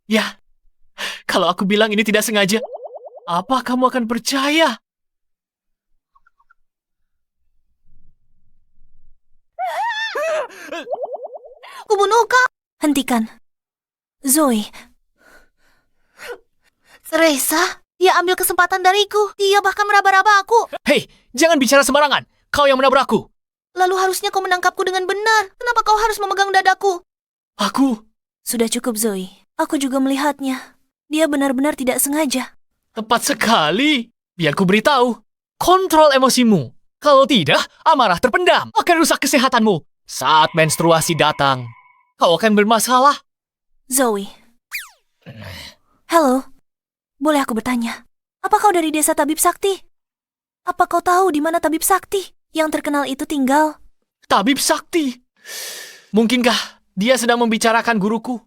Ya, kalau aku bilang ini tidak sengaja, apa kamu akan percaya? Kubunuh kau. Hentikan. Zoe, Teresa, dia ambil kesempatan dariku. Dia bahkan meraba-raba aku. Hei, jangan bicara sembarangan. Kau yang menabrakku. Lalu harusnya kau menangkapku dengan benar. Kenapa kau harus memegang dadaku? Aku sudah cukup Zoe. Aku juga melihatnya. Dia benar-benar tidak sengaja. tepat sekali. Biar ku beritahu. Kontrol emosimu. Kalau tidak, amarah terpendam akan rusak kesehatanmu. Saat menstruasi datang, kau akan bermasalah. Zoe. Halo. Boleh aku bertanya? Apa kau dari desa Tabib Sakti? Apa kau tahu di mana Tabib Sakti yang terkenal itu tinggal? Tabib Sakti. Mungkinkah dia sedang membicarakan guruku?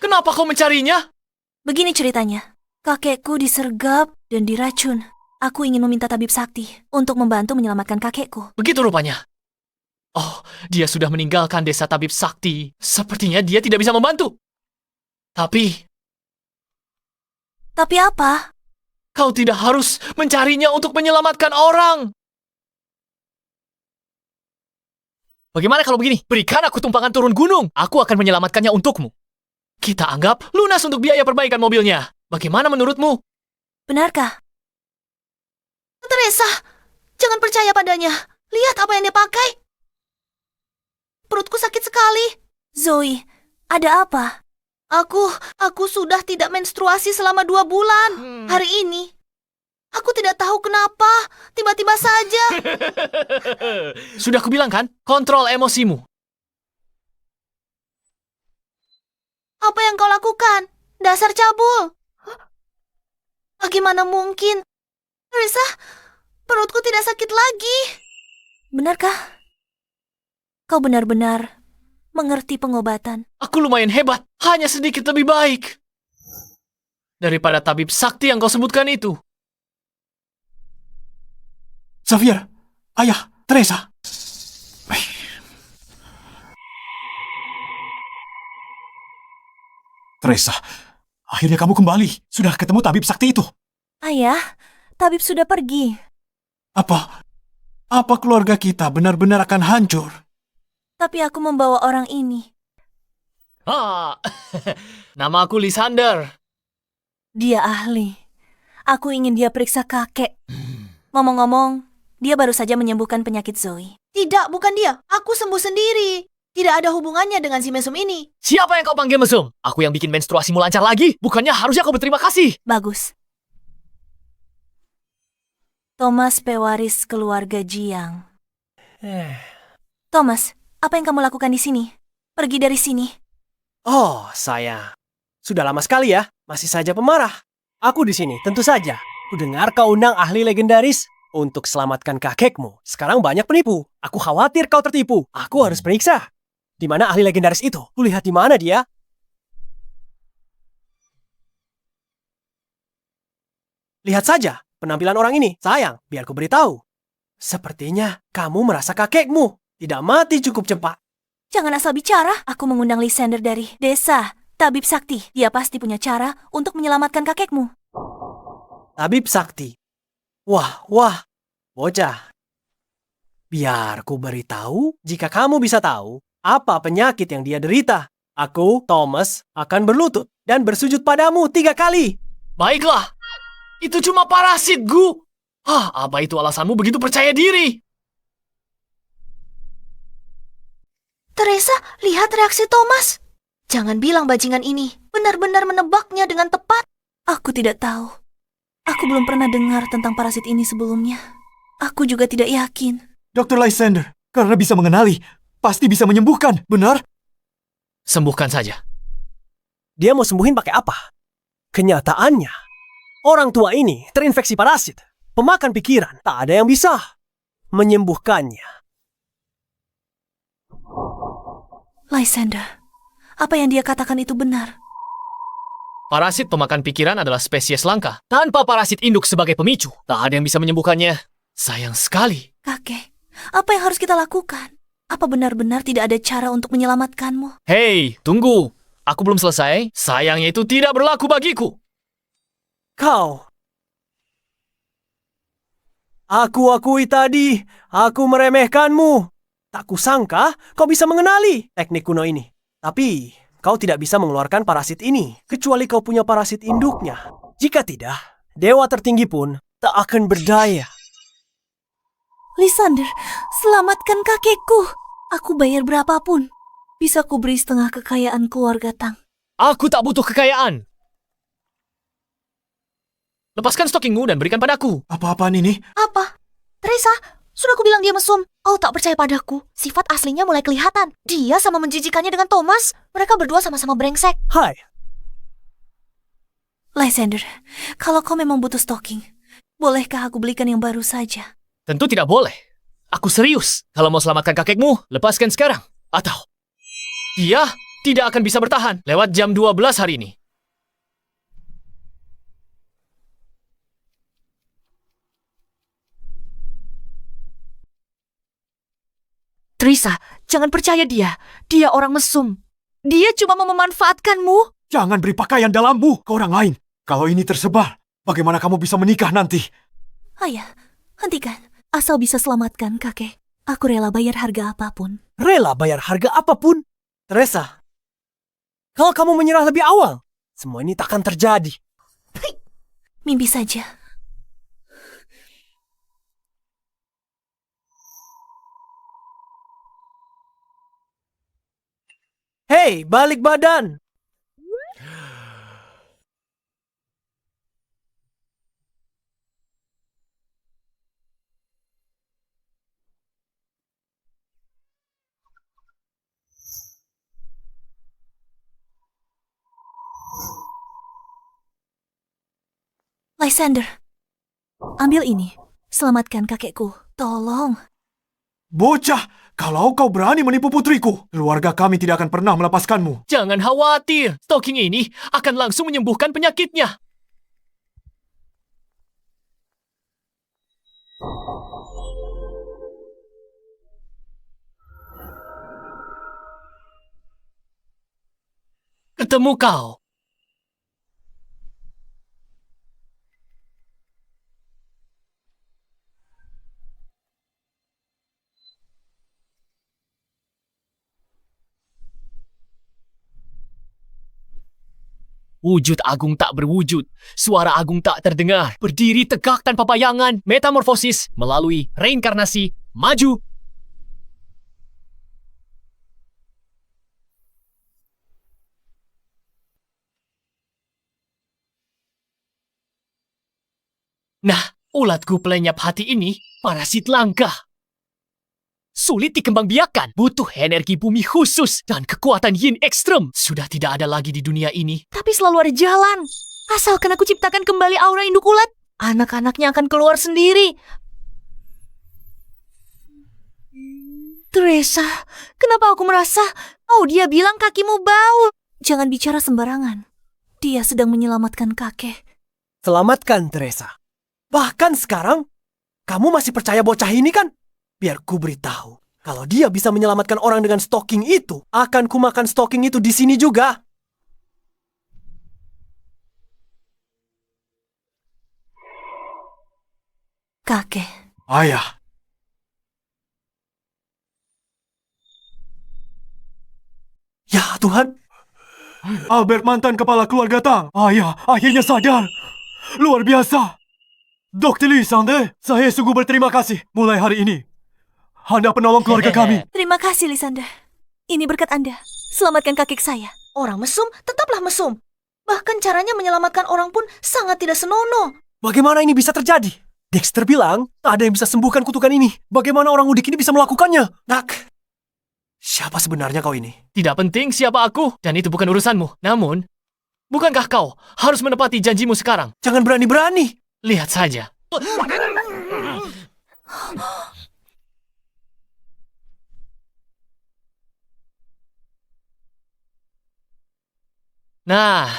Kenapa kau mencarinya? Begini ceritanya. Kakekku disergap dan diracun. Aku ingin meminta Tabib Sakti untuk membantu menyelamatkan kakekku. Begitu rupanya. Oh, dia sudah meninggalkan desa Tabib Sakti. Sepertinya dia tidak bisa membantu. Tapi apa? kau tidak harus mencarinya untuk menyelamatkan orang. Bagaimana kalau begini? Berikan aku tumpangan turun gunung. Aku akan menyelamatkannya untukmu. Kita anggap lunas untuk biaya perbaikan mobilnya. Bagaimana menurutmu? Benarkah? Teresa, jangan percaya padanya. Lihat apa yang dia pakai. Perutku sakit sekali. Zoe, ada apa? Aku sudah tidak menstruasi selama 2 bulan. Hari ini. Aku tidak tahu kenapa. Tiba-tiba saja. Sudah kubilang kan? Kontrol emosimu. Apa yang kau lakukan? Dasar cabul. Bagaimana mungkin? Teresa, perutku tidak sakit lagi. Benarkah? Kau benar-benar mengerti pengobatan. Aku lumayan hebat. Hanya sedikit lebih baik daripada Tabib Sakti yang kau sebutkan itu. Xavier, ayah, Teresa. Teresa, akhirnya kamu kembali. Sudah ketemu tabib sakti itu. Ayah, tabib sudah pergi. Apa keluarga kita benar-benar akan hancur? Tapi aku membawa orang ini. Nama aku Lysander. Dia ahli. Aku ingin dia periksa kakek. Ngomong-ngomong, dia baru saja menyembuhkan penyakit Zoe. Tidak, bukan dia. Aku sembuh sendiri. Tidak ada hubungannya dengan si mesum ini. Siapa yang kau panggil mesum? Aku yang bikin menstruasimu lancar lagi. Bukannya harusnya kau berterima kasih. Bagus. Thomas pewaris keluarga Jiang. Thomas, apa yang kamu lakukan di sini? Pergi dari sini. Oh, saya. Sudah lama sekali ya, masih saja pemarah. Aku di sini, tentu saja. Kudengar kau undang ahli legendaris untuk selamatkan kakekmu. Sekarang banyak penipu. Aku khawatir kau tertipu. Aku harus periksa. Di mana ahli legendaris itu? Kulihat di mana dia? Lihat saja penampilan orang ini. Sayang, biar ku beritahu. Sepertinya kamu merasa kakekmu tidak mati cukup cepat. Jangan asal bicara. Aku mengundang Lysander dari desa Tabib Sakti. Dia pasti punya cara untuk menyelamatkan kakekmu. Tabib Sakti. Wah, bocah. Biar ku beritahu jika kamu bisa tahu apa penyakit yang dia derita. Aku, Thomas, akan berlutut dan bersujud padamu 3 kali. Baiklah. Itu cuma parasit, Gu. Apa itu alasanmu begitu percaya diri? Teresa, lihat reaksi Thomas. Jangan bilang bajingan ini benar-benar menebaknya dengan tepat. Aku tidak tahu. Aku belum pernah dengar tentang parasit ini sebelumnya. Aku juga tidak yakin. Dr. Lysander, karena bisa mengenali, pasti bisa menyembuhkan, benar? Sembuhkan saja. Dia mau sembuhin pakai apa? Kenyataannya, orang tua ini terinfeksi parasit. Pemakan pikiran, tak ada yang bisa menyembuhkannya. Lysander, apa yang dia katakan itu benar. Parasit pemakan pikiran adalah spesies langka. Tanpa parasit induk sebagai pemicu, tak ada yang bisa menyembuhkannya. Sayang sekali. Kakek, apa yang harus kita lakukan? Apa benar-benar tidak ada cara untuk menyelamatkanmu? Hei, tunggu. Aku belum selesai. Sayangnya itu tidak berlaku bagiku. Kau. Aku akui tadi, aku meremehkanmu. Tak kusangka kau bisa mengenali teknik kuno ini. Tapi, kau tidak bisa mengeluarkan parasit ini, kecuali kau punya parasit induknya. Jika tidak, dewa tertinggi pun tak akan berdaya. Lysander, selamatkan kakekku. Aku bayar berapapun. Bisa ku beri setengah kekayaan keluarga Tang. Aku tak butuh kekayaan. Lepaskan stockingmu dan berikan padaku. Apa-apaan ini? Apa? Teresa, sudah aku bilang dia mesum. Kau tak percaya padaku. Sifat aslinya mulai kelihatan. Dia sama menjijikannya dengan Thomas. Mereka berdua sama-sama brengsek. Hai, Lysander, kalau kau memang butuh stocking, bolehkah aku belikan yang baru saja? Tentu tidak boleh. Aku serius. Kalau mau selamatkan kakekmu, lepaskan sekarang. Atau dia tidak akan bisa bertahan lewat jam 12 hari ini. Teresa, jangan percaya dia. Dia orang mesum. Dia cuma mau memanfaatkanmu. Jangan beri pakaian dalammu ke orang lain. Kalau ini tersebar, bagaimana kamu bisa menikah nanti? Ayah, hentikan. Asal bisa selamatkan kakek, aku rela bayar harga apapun. rela bayar harga apapun. Teresa, kalau kamu menyerah lebih awal, semua ini takkan terjadi. Mimpi saja. Hei, balik badan! Lysander, ambil ini. Selamatkan kakekku. Tolong. Bocah, kalau kau berani menipu putriku, keluarga kami tidak akan pernah melepaskanmu. Jangan khawatir, stocking ini akan langsung menyembuhkan penyakitnya. Ketemu kau. Wujud agung tak berwujud, suara agung tak terdengar, berdiri tegak tanpa bayangan, metamorfosis melalui reinkarnasi, maju. Nah, ulatku pelenyap hati ini, parasit langka. Sulit dikembangbiakan, butuh energi bumi khusus dan kekuatan yin ekstrem. Sudah tidak ada lagi di dunia ini. Tapi selalu ada jalan. Asalkan aku ciptakan kembali aura induk ulat, anak-anaknya akan keluar sendiri. Teresa, kenapa aku merasa, dia bilang kakimu bau. Jangan bicara sembarangan. Dia sedang menyelamatkan kakek. Selamatkan, Teresa. Bahkan sekarang, kamu masih percaya bocah ini kan? Biar ku beritahu, kalau dia bisa menyelamatkan orang dengan stocking itu, akan ku makan stocking itu di sini juga. Kakek. Ayah, Ya Tuhan, Albert mantan kepala keluarga Tang. Ayah, akhirnya sadar. Luar biasa. Dr. Lysander, saya sungguh berterima kasih. Mulai hari ini, Anda penolong keluarga kami. Terima kasih, Lysander. Ini berkat Anda. Selamatkan kakek saya. Orang mesum tetaplah mesum. Bahkan caranya menyelamatkan orang pun sangat tidak senonoh. bagaimana ini bisa terjadi? Dexter bilang, tak ada yang bisa sembuhkan kutukan ini. Bagaimana orang udik ini bisa melakukannya? Nak, siapa sebenarnya kau ini? Tidak penting siapa aku, dan itu bukan urusanmu. Namun, bukankah kau harus menepati janjimu sekarang? Jangan berani-berani. Lihat saja. Nah,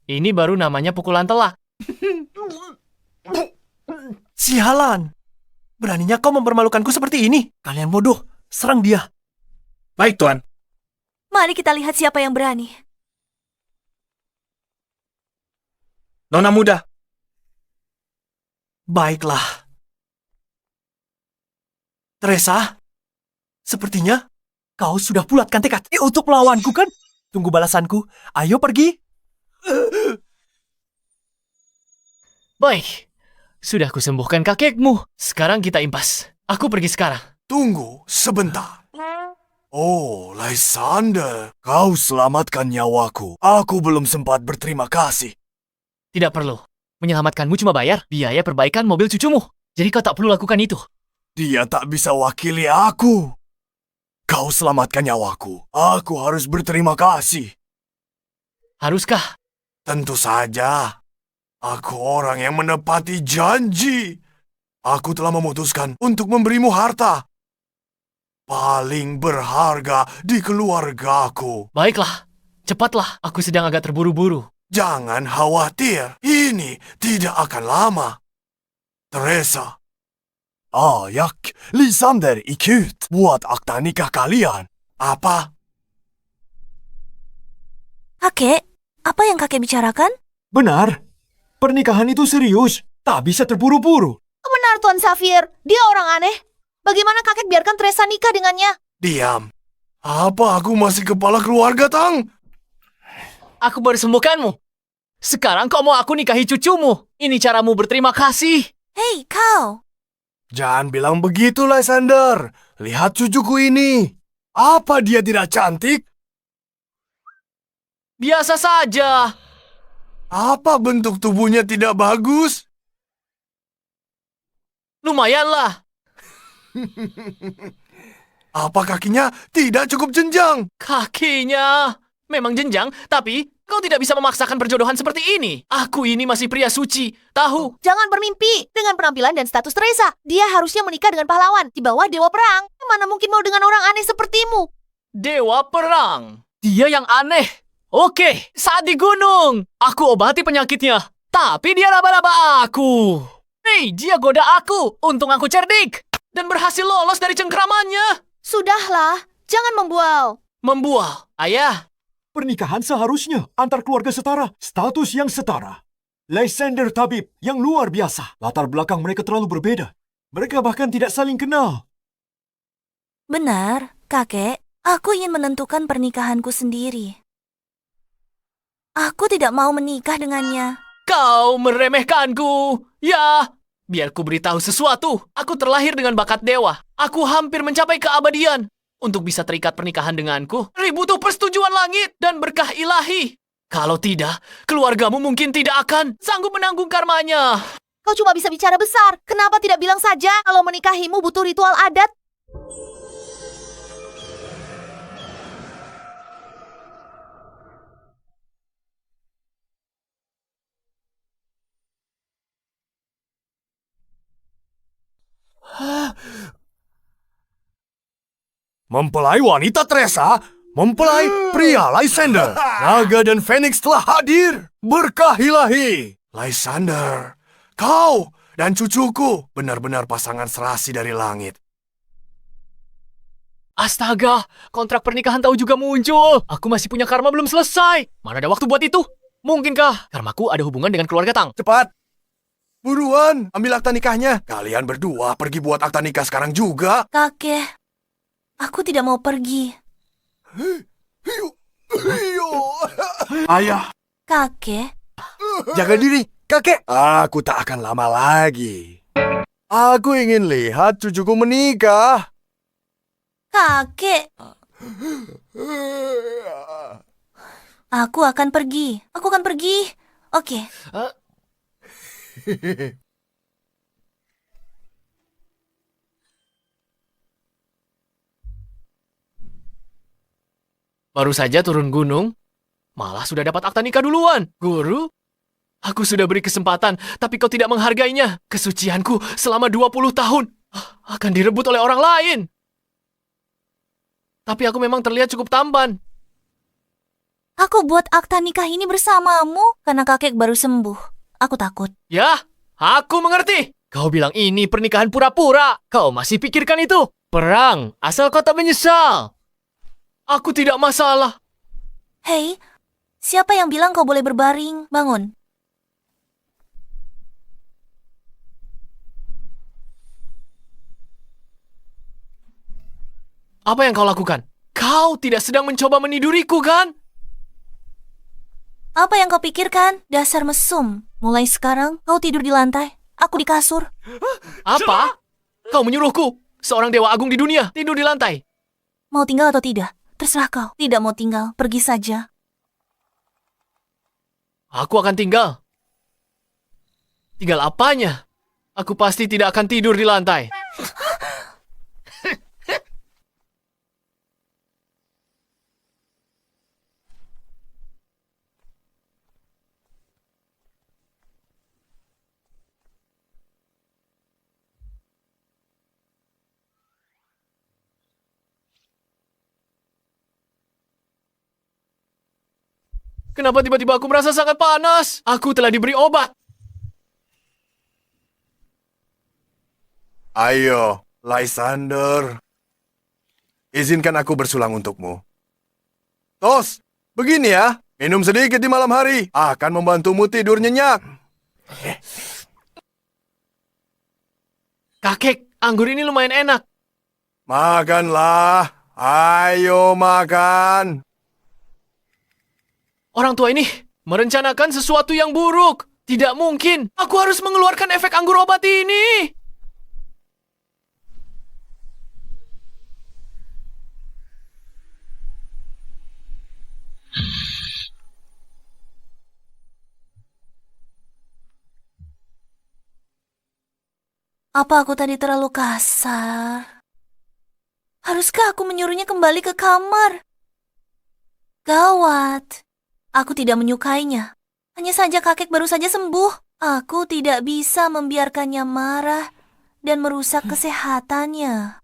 ini baru namanya pukulan telak. Sialan. Beraninya kau mempermalukanku seperti ini. Kalian bodoh. Serang dia. Baik, Tuan. Mari kita lihat siapa yang berani. Nona muda. Baiklah. Teresa, sepertinya kau sudah bulatkan tekad untuk melawanku kan? Tunggu balasanku. Ayo pergi. Baik, sudah kusembuhkan kakekmu. Sekarang kita impas. Aku pergi sekarang. Tunggu sebentar. Oh, Lysander, kau selamatkan nyawaku. Aku belum sempat berterima kasih. Tidak perlu. Menyelamatkanmu cuma bayar biaya perbaikan mobil cucumu. Jadi kau tak perlu lakukan itu. Dia tak bisa wakili aku. Kau selamatkan nyawaku. Aku harus berterima kasih. Haruskah? Tentu saja. Aku orang yang menepati janji. Aku telah memutuskan untuk memberimu harta. Paling berharga di keluargaku. Baiklah, cepatlah. Aku sedang agak terburu-buru. Jangan khawatir. Ini tidak akan lama. Teresa. Ayak, Lysander ikut buat akta nikah kalian. Apa? Kakek, apa yang kakek bicarakan? Benar. Pernikahan itu serius. Tak bisa terburu-buru. Benar, Tuan Xavier. Dia orang aneh. Bagaimana kakek biarkan Teresa nikah dengannya? Diam. Apa aku masih kepala keluarga, Tang? Aku baru sembuhkanmu. Sekarang kau mau aku nikahi cucumu. Ini caramu berterima kasih. Hei, kau. Jangan bilang begitu, Lysander. Lihat cucuku ini. Apa dia tidak cantik? Biasa saja. Apa bentuk tubuhnya tidak bagus? Lumayanlah. Apa kakinya tidak cukup jenjang? Kakinya memang jenjang, tapi kau tidak bisa memaksakan perjodohan seperti ini. Aku ini masih pria suci. Tahu? Jangan bermimpi dengan penampilan dan status Teresa. Dia harusnya menikah dengan pahlawan di bawah dewa perang. Mana mungkin mau dengan orang aneh sepertimu? Dewa perang. Dia yang aneh. Oke, saat di gunung, aku obati penyakitnya. Tapi dia raba-raba aku. Hei, dia goda aku. Untung aku cerdik. Dan berhasil lolos dari cengkramannya. Sudahlah, jangan membual. Membual. Ayah, Pernikahan seharusnya antar keluarga setara. Status yang setara. Lysander tabib yang luar biasa. Latar belakang mereka terlalu berbeda. Mereka bahkan tidak saling kenal. Benar, kakek. Aku ingin menentukan pernikahanku sendiri. Aku tidak mau menikah dengannya. kau meremehkanku. Ya, biar ku beritahu sesuatu. Aku terlahir dengan bakat dewa. Aku hampir mencapai keabadian. Untuk bisa terikat pernikahan denganku, butuh persetujuan langit dan berkah ilahi. Kalau tidak, keluargamu mungkin tidak akan sanggup menanggung karmanya. Kau cuma bisa bicara besar. Kenapa tidak bilang saja kalau menikahimu butuh ritual adat? Mempelai wanita Teresa, mempelai pria Lysander. Naga dan Phoenix telah hadir. Berkah ilahi. Lysander, kau dan cucuku benar-benar pasangan serasi dari langit. Astaga, kontrak pernikahan tahu juga muncul. Aku masih punya karma belum selesai. Mana ada waktu buat itu? Mungkinkah karmaku ada hubungan dengan keluarga Tang? Cepat. Buruan, ambil akta nikahnya. Kalian berdua pergi buat akta nikah sekarang juga. Kakek, aku tidak mau pergi. Ayah, Kakek, jaga diri, kakek. Aku tak akan lama lagi. Aku ingin lihat cucuku menikah. kakek. Aku akan pergi. Aku akan pergi. Oke. Baru saja turun gunung, malah sudah dapat akta nikah duluan. Guru, aku sudah beri kesempatan, tapi kau tidak menghargainya. Kesucianku selama 20 tahun akan direbut oleh orang lain. Tapi aku memang terlihat cukup tampan. Aku buat akta nikah ini bersamamu karena kakek baru sembuh. Aku takut. Ya, aku mengerti. Kau bilang ini pernikahan pura-pura. Kau masih pikirkan itu. Perang, asal kau tak menyesal. Aku tidak masalah. Hei, siapa yang bilang kau boleh berbaring? Bangun. Apa yang kau lakukan? Kau tidak sedang mencoba meniduriku, kan? Apa yang kau pikirkan? Dasar mesum. Mulai sekarang, kau tidur di lantai. Aku di kasur. Apa? Kau menyuruhku, seorang dewa agung di dunia, tidur di lantai. Mau tinggal atau tidak? Terserah kau. Tidak mau tinggal, pergi saja. Aku akan tinggal. Tinggal apanya? Aku pasti tidak akan tidur di lantai. Kenapa tiba-tiba aku merasa sangat panas? Aku telah diberi obat. Ayo, Lysander. Izinkan aku bersulang untukmu. Tos, begini ya. Minum sedikit di malam hari akan membantumu tidur nyenyak. Kakek, anggur ini lumayan enak. Makanlah. Ayo makan. Orang tua ini merencanakan sesuatu yang buruk. Tidak mungkin. Aku harus mengeluarkan efek anggur obat ini. Apa aku tadi terlalu kasar? Haruskah aku menyuruhnya kembali ke kamar? Gawat. Aku tidak menyukainya. Hanya saja kakek baru saja sembuh. Aku tidak bisa membiarkannya marah dan merusak kesehatannya.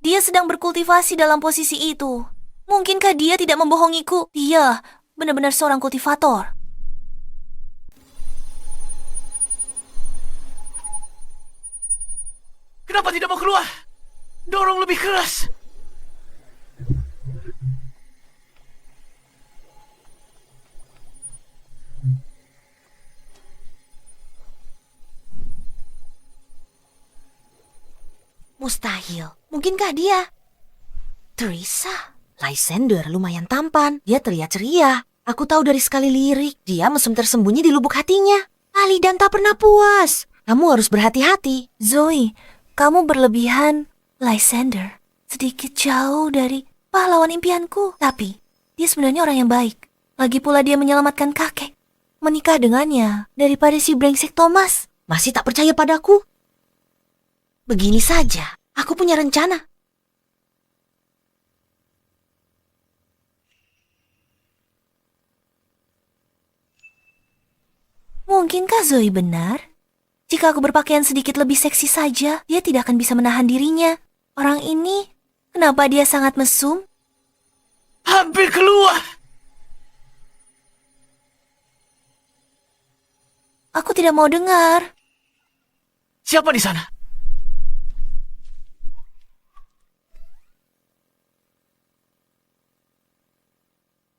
Dia sedang berkultivasi dalam posisi itu. Mungkinkah dia tidak membohongiku? Dia benar-benar seorang kultivator. Kenapa tidak mau keluar? Dorong lebih keras. Mustahil. Mungkinkah dia? Teresa, Lysander lumayan tampan. Dia terlihat ceria. Aku tahu dari sekali lirik, dia mesum tersembunyi di lubuk hatinya. Ahli dan tak pernah puas. Kamu harus berhati-hati. Zoe, kamu berlebihan. Lysander, sedikit jauh dari pahlawan impianku. Tapi, dia sebenarnya orang yang baik. Lagi pula dia menyelamatkan kakek. Menikah dengannya daripada si brengsek Thomas. Masih tak percaya padaku? Begini saja, aku punya rencana. Mungkinkah Zoe benar? Jika aku berpakaian sedikit lebih seksi saja, dia tidak akan bisa menahan dirinya. Orang ini, kenapa dia sangat mesum? Hampir keluar. Aku tidak mau dengar. Siapa di sana?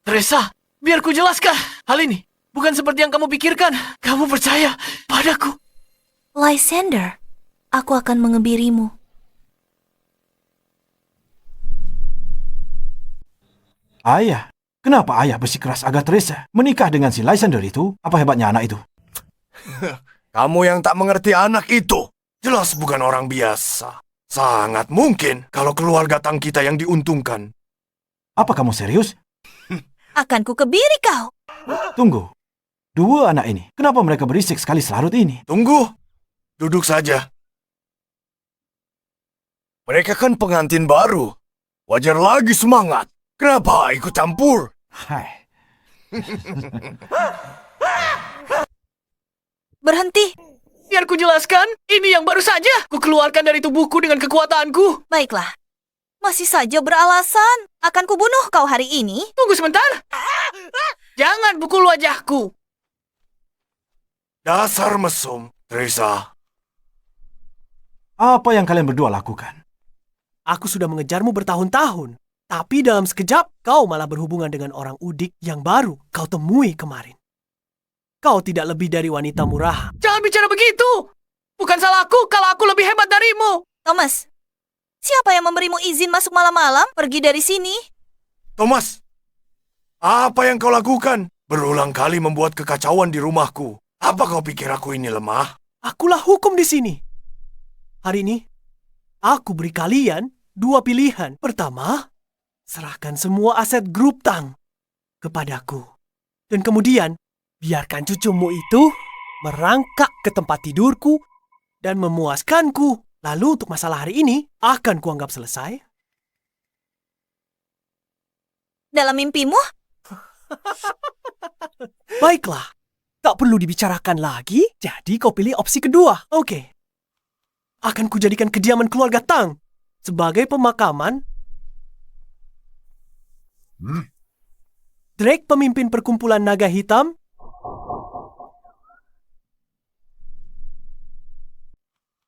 Teresa, biar ku jelaskan. Hal ini bukan seperti yang kamu pikirkan. Kamu percaya padaku. Lysander, aku akan mengebirimu. Ayah, kenapa ayah bersikeras agar Teresa menikah dengan si Lysander itu? Apa hebatnya anak itu? Kamu yang tak mengerti anak itu. Jelas bukan orang biasa. Sangat mungkin kalau keluarga Tang kita yang diuntungkan. Apa kamu serius? Akan ku kebiri kau. Tunggu. Dua anak ini, kenapa mereka berisik sekali selarut ini? Tunggu. Duduk saja. Mereka kan pengantin baru. Wajar lagi semangat. Kenapa ikut campur? Hai. Berhenti. Biar ku jelaskan. Ini yang baru saja ku keluarkan dari tubuhku dengan kekuatanku. Baiklah. Masih saja beralasan. Akan kubunuh kau hari ini. Tunggu sebentar. Jangan pukul wajahku. Dasar mesum, Teresa. Apa yang kalian berdua lakukan? Aku sudah mengejarmu bertahun-tahun. Tapi dalam sekejap, kau malah berhubungan dengan orang udik yang baru kau temui kemarin. Kau tidak lebih dari wanita murahan. Jangan bicara begitu! Bukan salahku kalau aku lebih hebat darimu! Thomas, siapa yang memberimu izin masuk malam-malam? Pergi dari sini. Thomas, apa yang kau lakukan? Berulang kali membuat kekacauan di rumahku. Apa kau pikir aku ini lemah? Akulah hukum di sini. Hari ini, aku beri kalian 2 pilihan. Pertama, serahkan semua aset grup Tang kepadaku. Dan kemudian, biarkan cucumu itu merangkak ke tempat tidurku dan memuaskanku. Lalu untuk masalah hari ini, akan kuanggap selesai. Dalam mimpimu? Baiklah, tak perlu dibicarakan lagi. Jadi kau pilih opsi kedua. Oke. Akan kujadikan kediaman keluarga Tang sebagai pemakaman. Drake pemimpin perkumpulan naga hitam.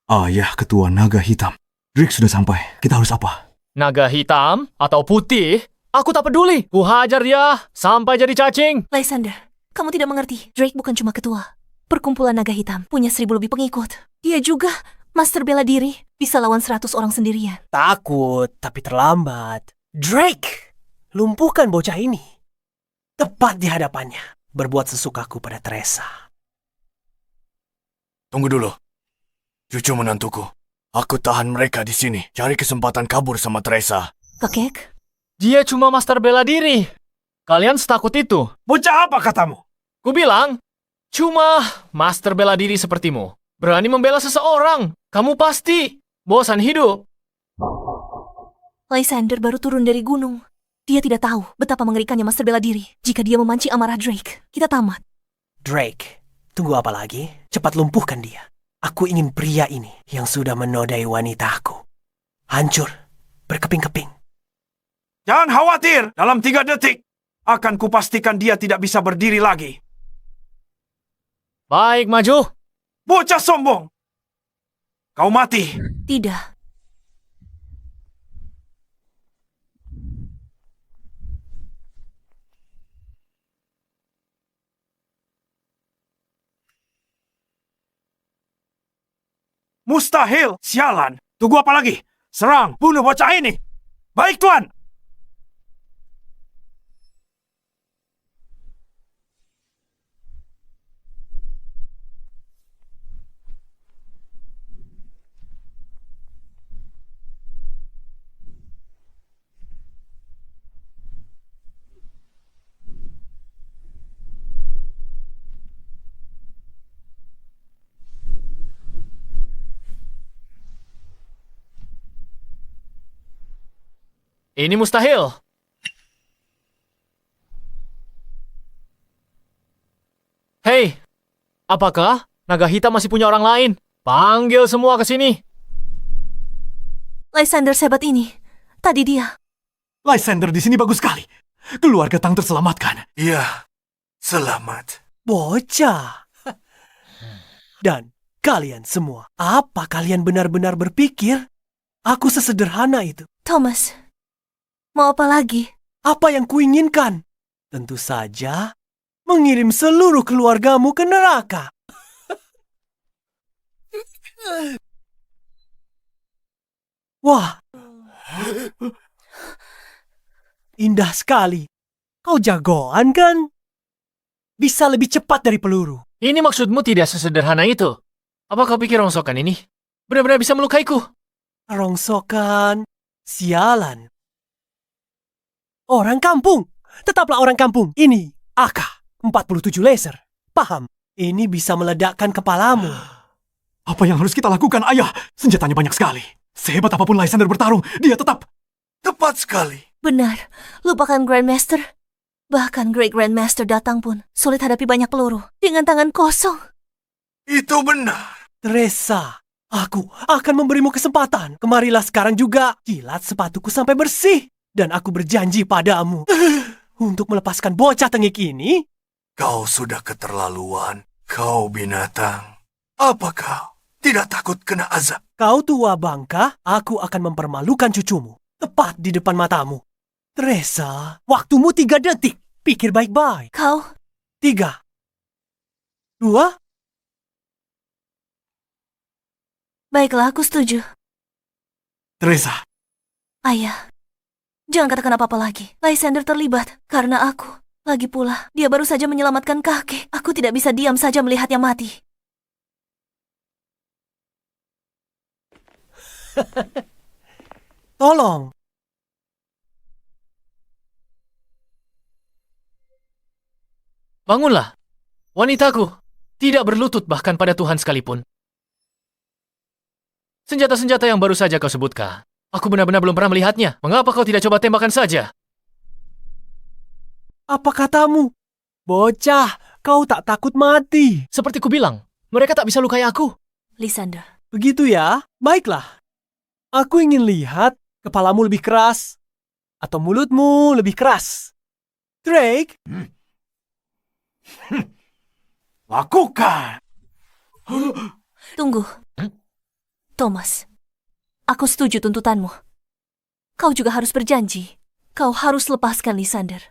Ayah ketua naga hitam. Drake sudah sampai. Kita harus apa? Naga hitam atau putih? Aku tak peduli. Ku hajar dia sampai jadi cacing. Lysander, kamu tidak mengerti. Drake bukan cuma ketua perkumpulan naga hitam, punya 1000 lebih pengikut. Dia juga master bela diri, bisa lawan 100 orang sendirian. Takut, tapi terlambat. Drake, lumpuhkan bocah ini. Tepat di hadapannya. Berbuat sesukaku pada Teresa. Tunggu dulu. Cucu menantuku. Aku tahan mereka di sini. Cari kesempatan kabur sama Teresa. Kakek, Dia cuma master bela diri. Kalian setakut itu? Bocah apa katamu? Ku bilang, cuma master bela diri sepertimu. Berani membela seseorang. Kamu pasti bosan hidup. Lysander baru turun dari gunung. Dia tidak tahu betapa mengerikannya master bela diri. Jika dia memancing amarah Drake, kita tamat. Drake, tunggu apa lagi? Cepat lumpuhkan dia. Aku ingin pria ini yang sudah menodai wanitaku. Hancur, berkeping-keping. Jangan khawatir, dalam 3 detik akan kupastikan dia tidak bisa berdiri lagi. Baik, maju. Bocah sombong! Kau mati. Tidak. Mustahil, sialan. Tunggu apa lagi? Serang, bunuh bocah ini. Baik, Tuan. Ini mustahil. Hei, apakah naga hitam masih punya orang lain? Panggil semua ke sini. Lysander sehebat ini. Tadi dia. Lysander di sini bagus sekali. Keluarga Tang terselamatkan. Iya, selamat. Bocah. Dan kalian semua, apa kalian benar-benar berpikir aku sesederhana itu? Thomas, mau apa lagi? Apa yang kuinginkan? Tentu saja mengirim seluruh keluargamu ke neraka. Wah, indah sekali. Kau jagoan kan? Bisa lebih cepat dari peluru. Ini maksudmu tidak sesederhana itu? Apa kau pikir rongsokan ini benar-benar bisa melukaiku? Rongsokan, sialan. Orang kampung, tetaplah orang kampung. Ini AK-47 laser. Paham? Ini bisa meledakkan kepalamu. Apa yang harus kita lakukan, Ayah? Senjatanya banyak sekali. Sehebat apapun Lysander bertarung, dia tetap... Tepat sekali. Benar, lupakan Grandmaster. Bahkan Great Grandmaster datang pun sulit hadapi banyak peluru dengan tangan kosong. Itu benar. Teresa, aku akan memberimu kesempatan. Kemarilah sekarang juga. Jilat sepatuku sampai bersih. Dan aku berjanji padamu untuk melepaskan bocah tengik ini. Kau sudah keterlaluan. Kau binatang. Apa kau tidak takut kena azab? Kau tua bangka, aku akan mempermalukan cucumu. Tepat di depan matamu. Teresa, waktumu 3 detik. Pikir baik-baik. Kau, 3, 2, baiklah aku setuju. Teresa, Ayah, jangan katakan apa-apa lagi. Lysander terlibat karena aku. Lagi pula, dia baru saja menyelamatkan kakek. Aku tidak bisa diam saja melihatnya mati. tolong. Bangunlah, wanitaku. Tidak berlutut bahkan pada Tuhan sekalipun. Senjata-senjata yang baru saja kau sebutkan, aku benar-benar belum pernah melihatnya. Mengapa kau tidak coba tembakan saja? Apa katamu? Bocah, kau tak takut mati. Seperti ku bilang, mereka tak bisa lukai aku. Lysander, Begitu ya? Baiklah. Aku ingin lihat kepalamu lebih keras. Atau mulutmu lebih keras. Drake, Lakukan. tunggu. Thomas, aku setuju tuntutanmu. Kau juga harus berjanji. Kau harus lepaskan Lysander.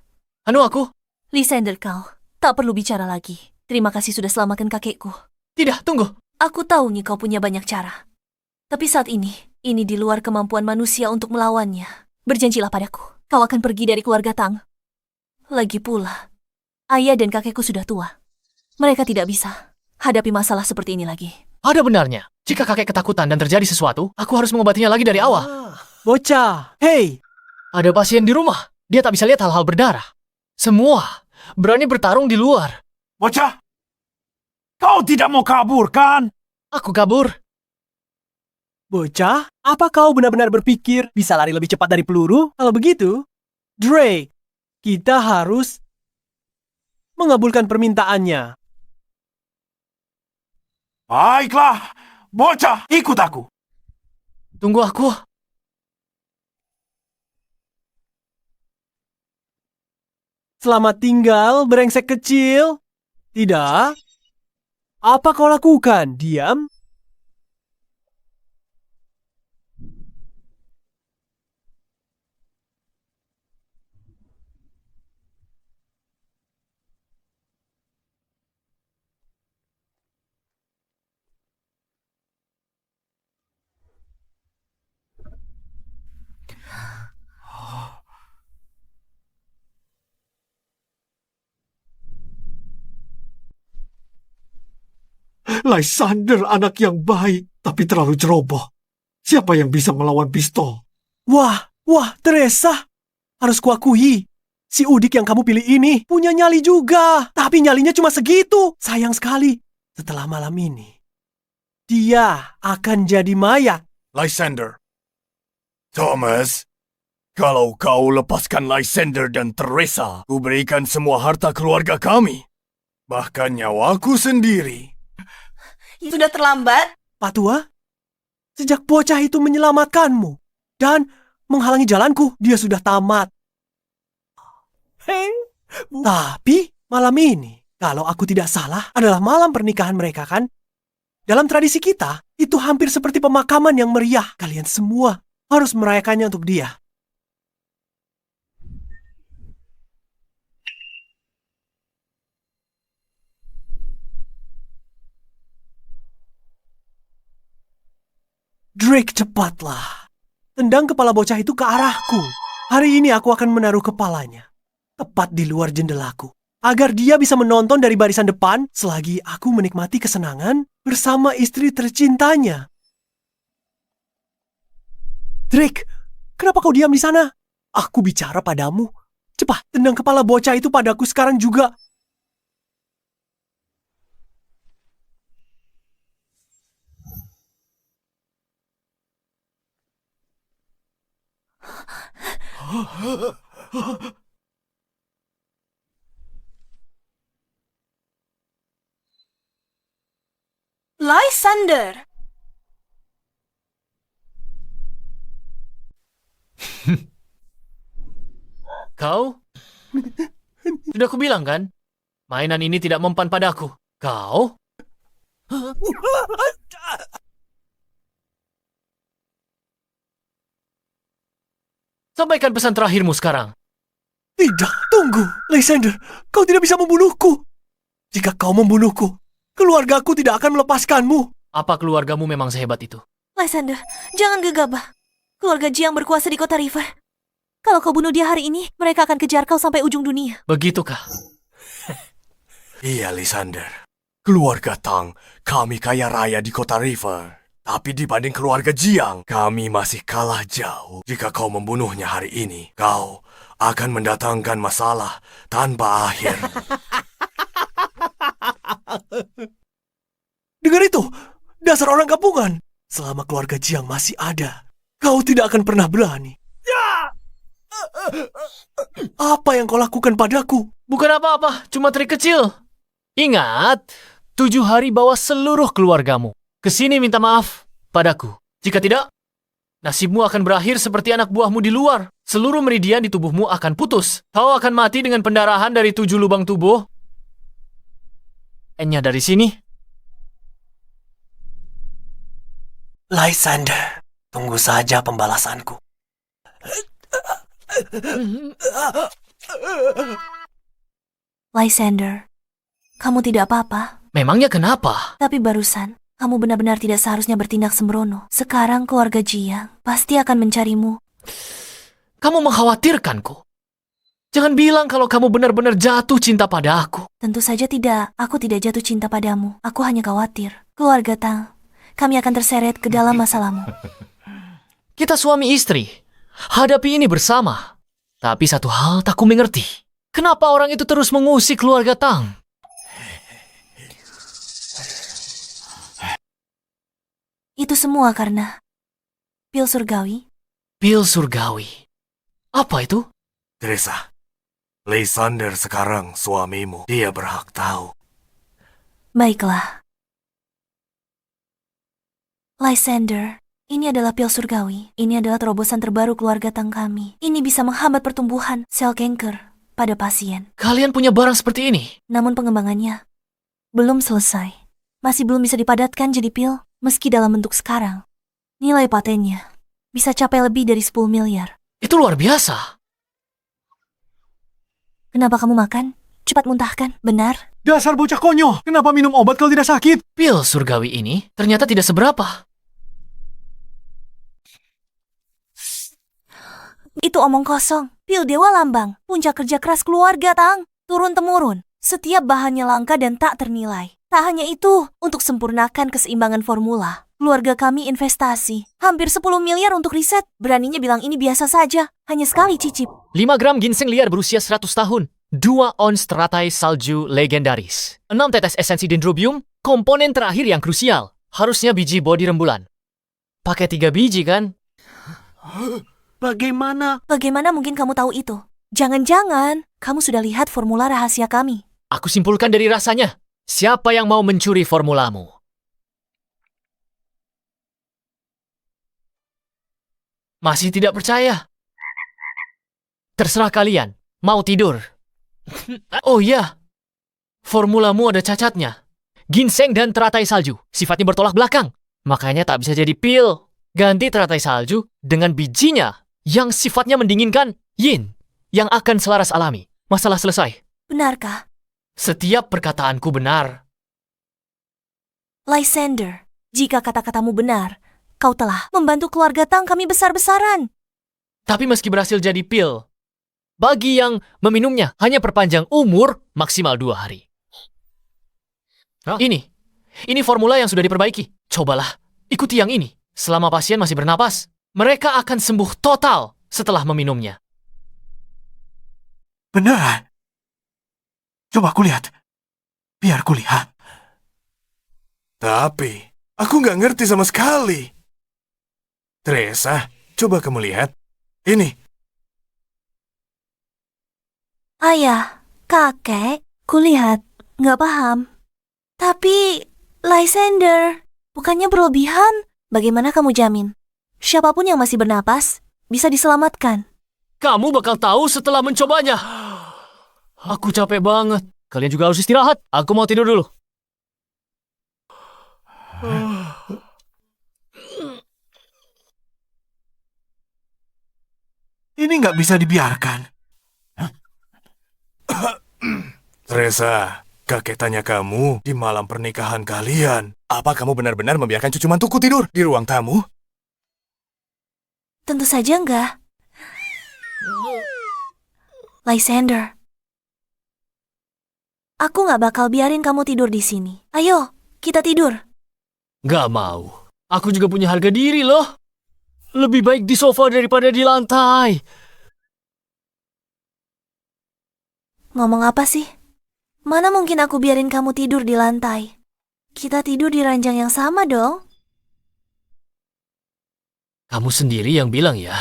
Anu aku? Lysander, kau tak perlu bicara lagi. Terima kasih sudah selamatkan kakekku. Tidak, tunggu. Aku tahu nih kau punya banyak cara. Tapi saat ini di luar kemampuan manusia untuk melawannya. Berjanjilah padaku, kau akan pergi dari keluarga Tang. Lagi pula, ayah dan kakekku sudah tua. Mereka tidak bisa hadapi masalah seperti ini lagi. Ada benarnya. Jika kakek ketakutan dan terjadi sesuatu, aku harus mengobatinya lagi dari awal. bocah, hei, Ada pasien di rumah. Dia tak bisa lihat hal-hal berdarah. Semua berani bertarung di luar. Bocah, kau tidak mau kabur, kan? Aku kabur. bocah, apa kau benar-benar berpikir bisa lari lebih cepat dari peluru? Kalau begitu, Drake, kita harus mengabulkan permintaannya. Baiklah, bocah, ikut aku. Tunggu aku. Selamat tinggal, brengsek kecil. Tidak? Apa kau lakukan? Diam? Lysander anak yang baik, tapi terlalu ceroboh. Siapa yang bisa melawan pistol? Wah, Teresa. Harus kuakui, si Udik yang kamu pilih ini punya nyali juga. Tapi nyalinya cuma segitu. Sayang sekali. Setelah malam ini, dia akan jadi mayat. Lysander. Thomas, kalau kau lepaskan Lysander dan Teresa, ku berikan semua harta keluarga kami. Bahkan nyawaku sendiri. Sudah terlambat? Pak Tua, sejak bocah itu menyelamatkanmu dan menghalangi jalanku, dia sudah tamat. Tapi malam ini, kalau aku tidak salah, adalah malam pernikahan mereka, kan? Dalam tradisi kita, itu hampir seperti pemakaman yang meriah. Kalian semua harus merayakannya untuk dia. Drake, cepatlah. Tendang kepala bocah itu ke arahku. Hari ini aku akan menaruh kepalanya tepat di luar jendelaku, agar dia bisa menonton dari barisan depan selagi aku menikmati kesenangan bersama istri tercintanya. Drake, kenapa kau diam di sana? Aku bicara padamu. Cepat, tendang kepala bocah itu padaku sekarang juga. Lysander! Kau? Sudah kubilang kan? Mainan ini tidak mempan padaku. Kau? Sampaikan pesan terakhirmu sekarang. Tidak, tunggu. Lysander, kau tidak bisa membunuhku. Jika kau membunuhku, keluargaku tidak akan melepaskanmu. Apa keluargamu memang sehebat itu? Lysander, jangan gegabah. Keluarga Jiang berkuasa di kota River. Kalau kau bunuh dia hari ini, mereka akan kejar kau sampai ujung dunia. Begitukah? Iya, Lysander. Keluarga Tang, kami kaya raya di kota River. Tapi dibanding keluarga Jiang, kami masih kalah jauh. Jika kau membunuhnya hari ini, kau akan mendatangkan masalah tanpa akhir. Dengar itu, dasar orang kampungan. Selama keluarga Jiang masih ada, kau tidak akan pernah berani. Apa yang kau lakukan padaku? Bukan apa-apa, cuma trik kecil. Ingat, 7 hari bawa seluruh keluargamu. Kesini minta maaf padaku. Jika tidak, nasibmu akan berakhir seperti anak buahmu di luar. Seluruh meridian di tubuhmu akan putus. Kau akan mati dengan pendarahan dari 7 lubang tubuh. N-nya dari sini. Lysander, tunggu saja pembalasanku. Lysander, kamu tidak apa-apa. Memangnya kenapa? Tapi barusan, kamu benar-benar tidak seharusnya bertindak sembrono. Sekarang keluarga Jiang pasti akan mencarimu. Kamu mengkhawatirkanku. Jangan bilang kalau kamu benar-benar jatuh cinta pada aku. Tentu saja tidak. Aku tidak jatuh cinta padamu. Aku hanya khawatir. Keluarga Tang, kami akan terseret ke dalam masalahmu. Kita suami istri. Hadapi ini bersama. Tapi satu hal tak ku mengerti. Kenapa orang itu terus mengusik keluarga Tang? Itu semua karena pil surgawi. Pil surgawi. Apa itu? Teresa, Lysander sekarang suamimu. Dia berhak tahu. Baiklah. Lysander, ini adalah pil surgawi. Ini adalah terobosan terbaru keluarga Tang kami. Ini bisa menghambat pertumbuhan sel kanker pada pasien. Kalian punya barang seperti ini? Namun pengembangannya belum selesai. Masih belum bisa dipadatkan jadi pil, meski dalam bentuk sekarang. Nilai patennya bisa capai lebih dari 10 miliar. Itu luar biasa. Kenapa kamu makan? Cepat muntahkan, benar? Dasar bocah konyol. Kenapa minum obat kalau tidak sakit? Pil surgawi ini ternyata tidak seberapa. Itu omong kosong. Pil Dewa Lambang, puncak kerja keras keluarga Tang. Turun-temurun. Setiap bahannya langka dan tak ternilai. Tak hanya itu, untuk sempurnakan keseimbangan formula. Keluarga kami investasi. Hampir 10 miliar untuk riset. Beraninya bilang ini biasa saja. Hanya sekali cicip. 5 gram ginseng liar berusia 100 tahun. 2 ons teratai salju legendaris. 6 tetes esensi dendrobium, komponen terakhir yang krusial. Harusnya biji bodi rembulan. Pakai 3 biji kan? Bagaimana mungkin kamu tahu itu? Jangan-jangan kamu sudah lihat formula rahasia kami. Aku simpulkan dari rasanya. Siapa yang mau mencuri formulamu? Masih tidak percaya? Terserah kalian. Mau tidur? Oh iya. Formulamu ada cacatnya. Ginseng dan teratai salju. Sifatnya bertolak belakang. Makanya tak bisa jadi pil. Ganti teratai salju dengan bijinya yang sifatnya mendinginkan yin. Yang akan selaras alami. Masalah selesai. Benarkah? Setiap perkataanku benar. Lysander, jika kata-katamu benar, kau telah membantu keluarga Tang kami besar-besaran. Tapi meski berhasil jadi pil, bagi yang meminumnya hanya perpanjang umur maksimal 2 hari. Ini formula yang sudah diperbaiki. Cobalah, ikuti yang ini. Selama pasien masih bernapas, mereka akan sembuh total setelah meminumnya. Benar. Coba kulihat. Biar kulihat. Tapi, aku nggak ngerti sama sekali. Teresa, coba kamu lihat. Ini. Ayah, kakek, kulihat, nggak paham. Tapi, Lysander, bukannya berlebihan? Bagaimana kamu jamin? Siapapun yang masih bernapas, bisa diselamatkan. Kamu bakal tahu setelah mencobanya. Aku capek banget. Kalian juga harus istirahat. Aku mau tidur dulu. Ini nggak bisa dibiarkan. Teresa, kakek tanya kamu di malam pernikahan kalian. Apa kamu benar-benar membiarkan cucu mantuku tidur di ruang tamu? Tentu saja enggak. Lysander, aku nggak bakal biarin kamu tidur di sini. Ayo, kita tidur. Gak mau. Aku juga punya harga diri loh. Lebih baik di sofa daripada di lantai. Ngomong apa sih? Mana mungkin aku biarin kamu tidur di lantai? Kita tidur di ranjang yang sama dong. Kamu sendiri yang bilang ya.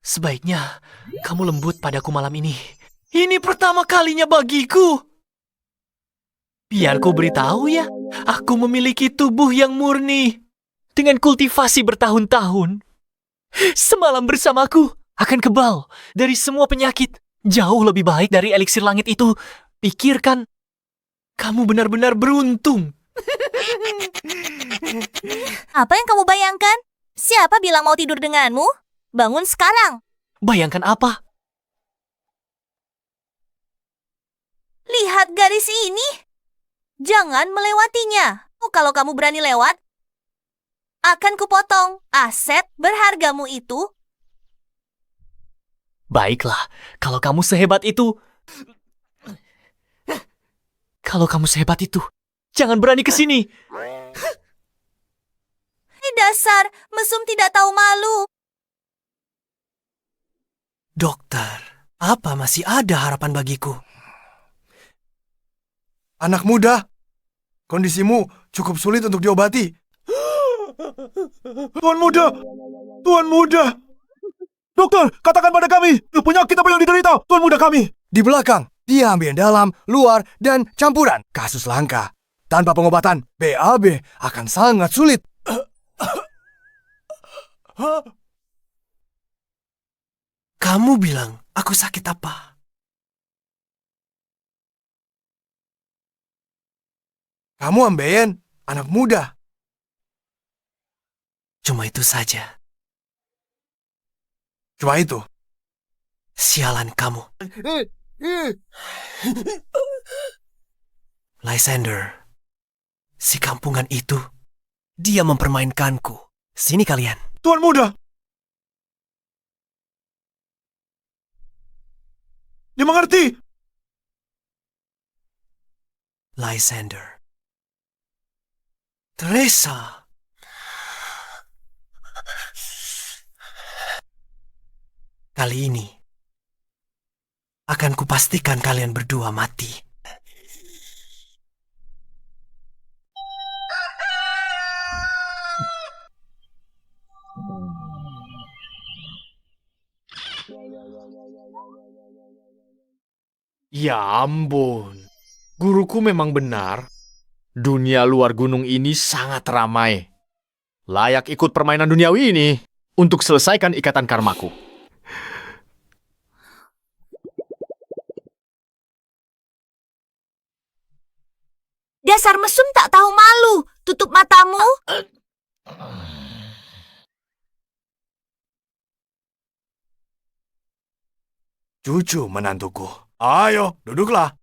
Sebaiknya kamu lembut padaku malam ini. Ini pertama kalinya bagiku. Biar ku beritahu ya, aku memiliki tubuh yang murni. Dengan kultivasi bertahun-tahun. Semalam bersamaku akan kebal dari semua penyakit. Jauh lebih baik dari eliksir langit itu. Pikirkan, kamu benar-benar beruntung. Apa yang kamu bayangkan? Siapa bilang mau tidur denganmu? Bangun sekarang. Bayangkan apa? Lihat garis ini. Jangan melewatinya. Kalau kamu berani lewat, akan kupotong aset berhargamu itu. Baiklah, kalau kamu sehebat itu. Kalau kamu sehebat itu, jangan berani ke sini. Dasar mesum tidak tahu malu. Dokter, apa masih ada harapan bagiku? Anak muda, kondisimu cukup sulit untuk diobati. Tuan muda! Tuan muda! Dokter, katakan pada kami, penyakit apa yang diderita Tuan muda kami? Di belakang, dia ambil dalam, luar, dan campuran. Kasus langka. Tanpa pengobatan, BAB akan sangat sulit. Kamu bilang aku sakit apa? Kamu ambeien, anak muda. Cuma itu saja. Cuma itu. Sialan kamu. Lysander, si kampungan itu, dia mempermainkanku. Sini kalian. Tuan muda! Dia mengerti! Lysander. Teresa. Kali ini, akan kupastikan kalian berdua mati. Ya ampun, guruku memang benar. Dunia luar gunung ini sangat ramai. Layak ikut permainan duniawi ini untuk selesaikan ikatan karmaku. Dasar mesum tak tahu malu. Tutup matamu. Cucu menantuku. Ayo, duduklah.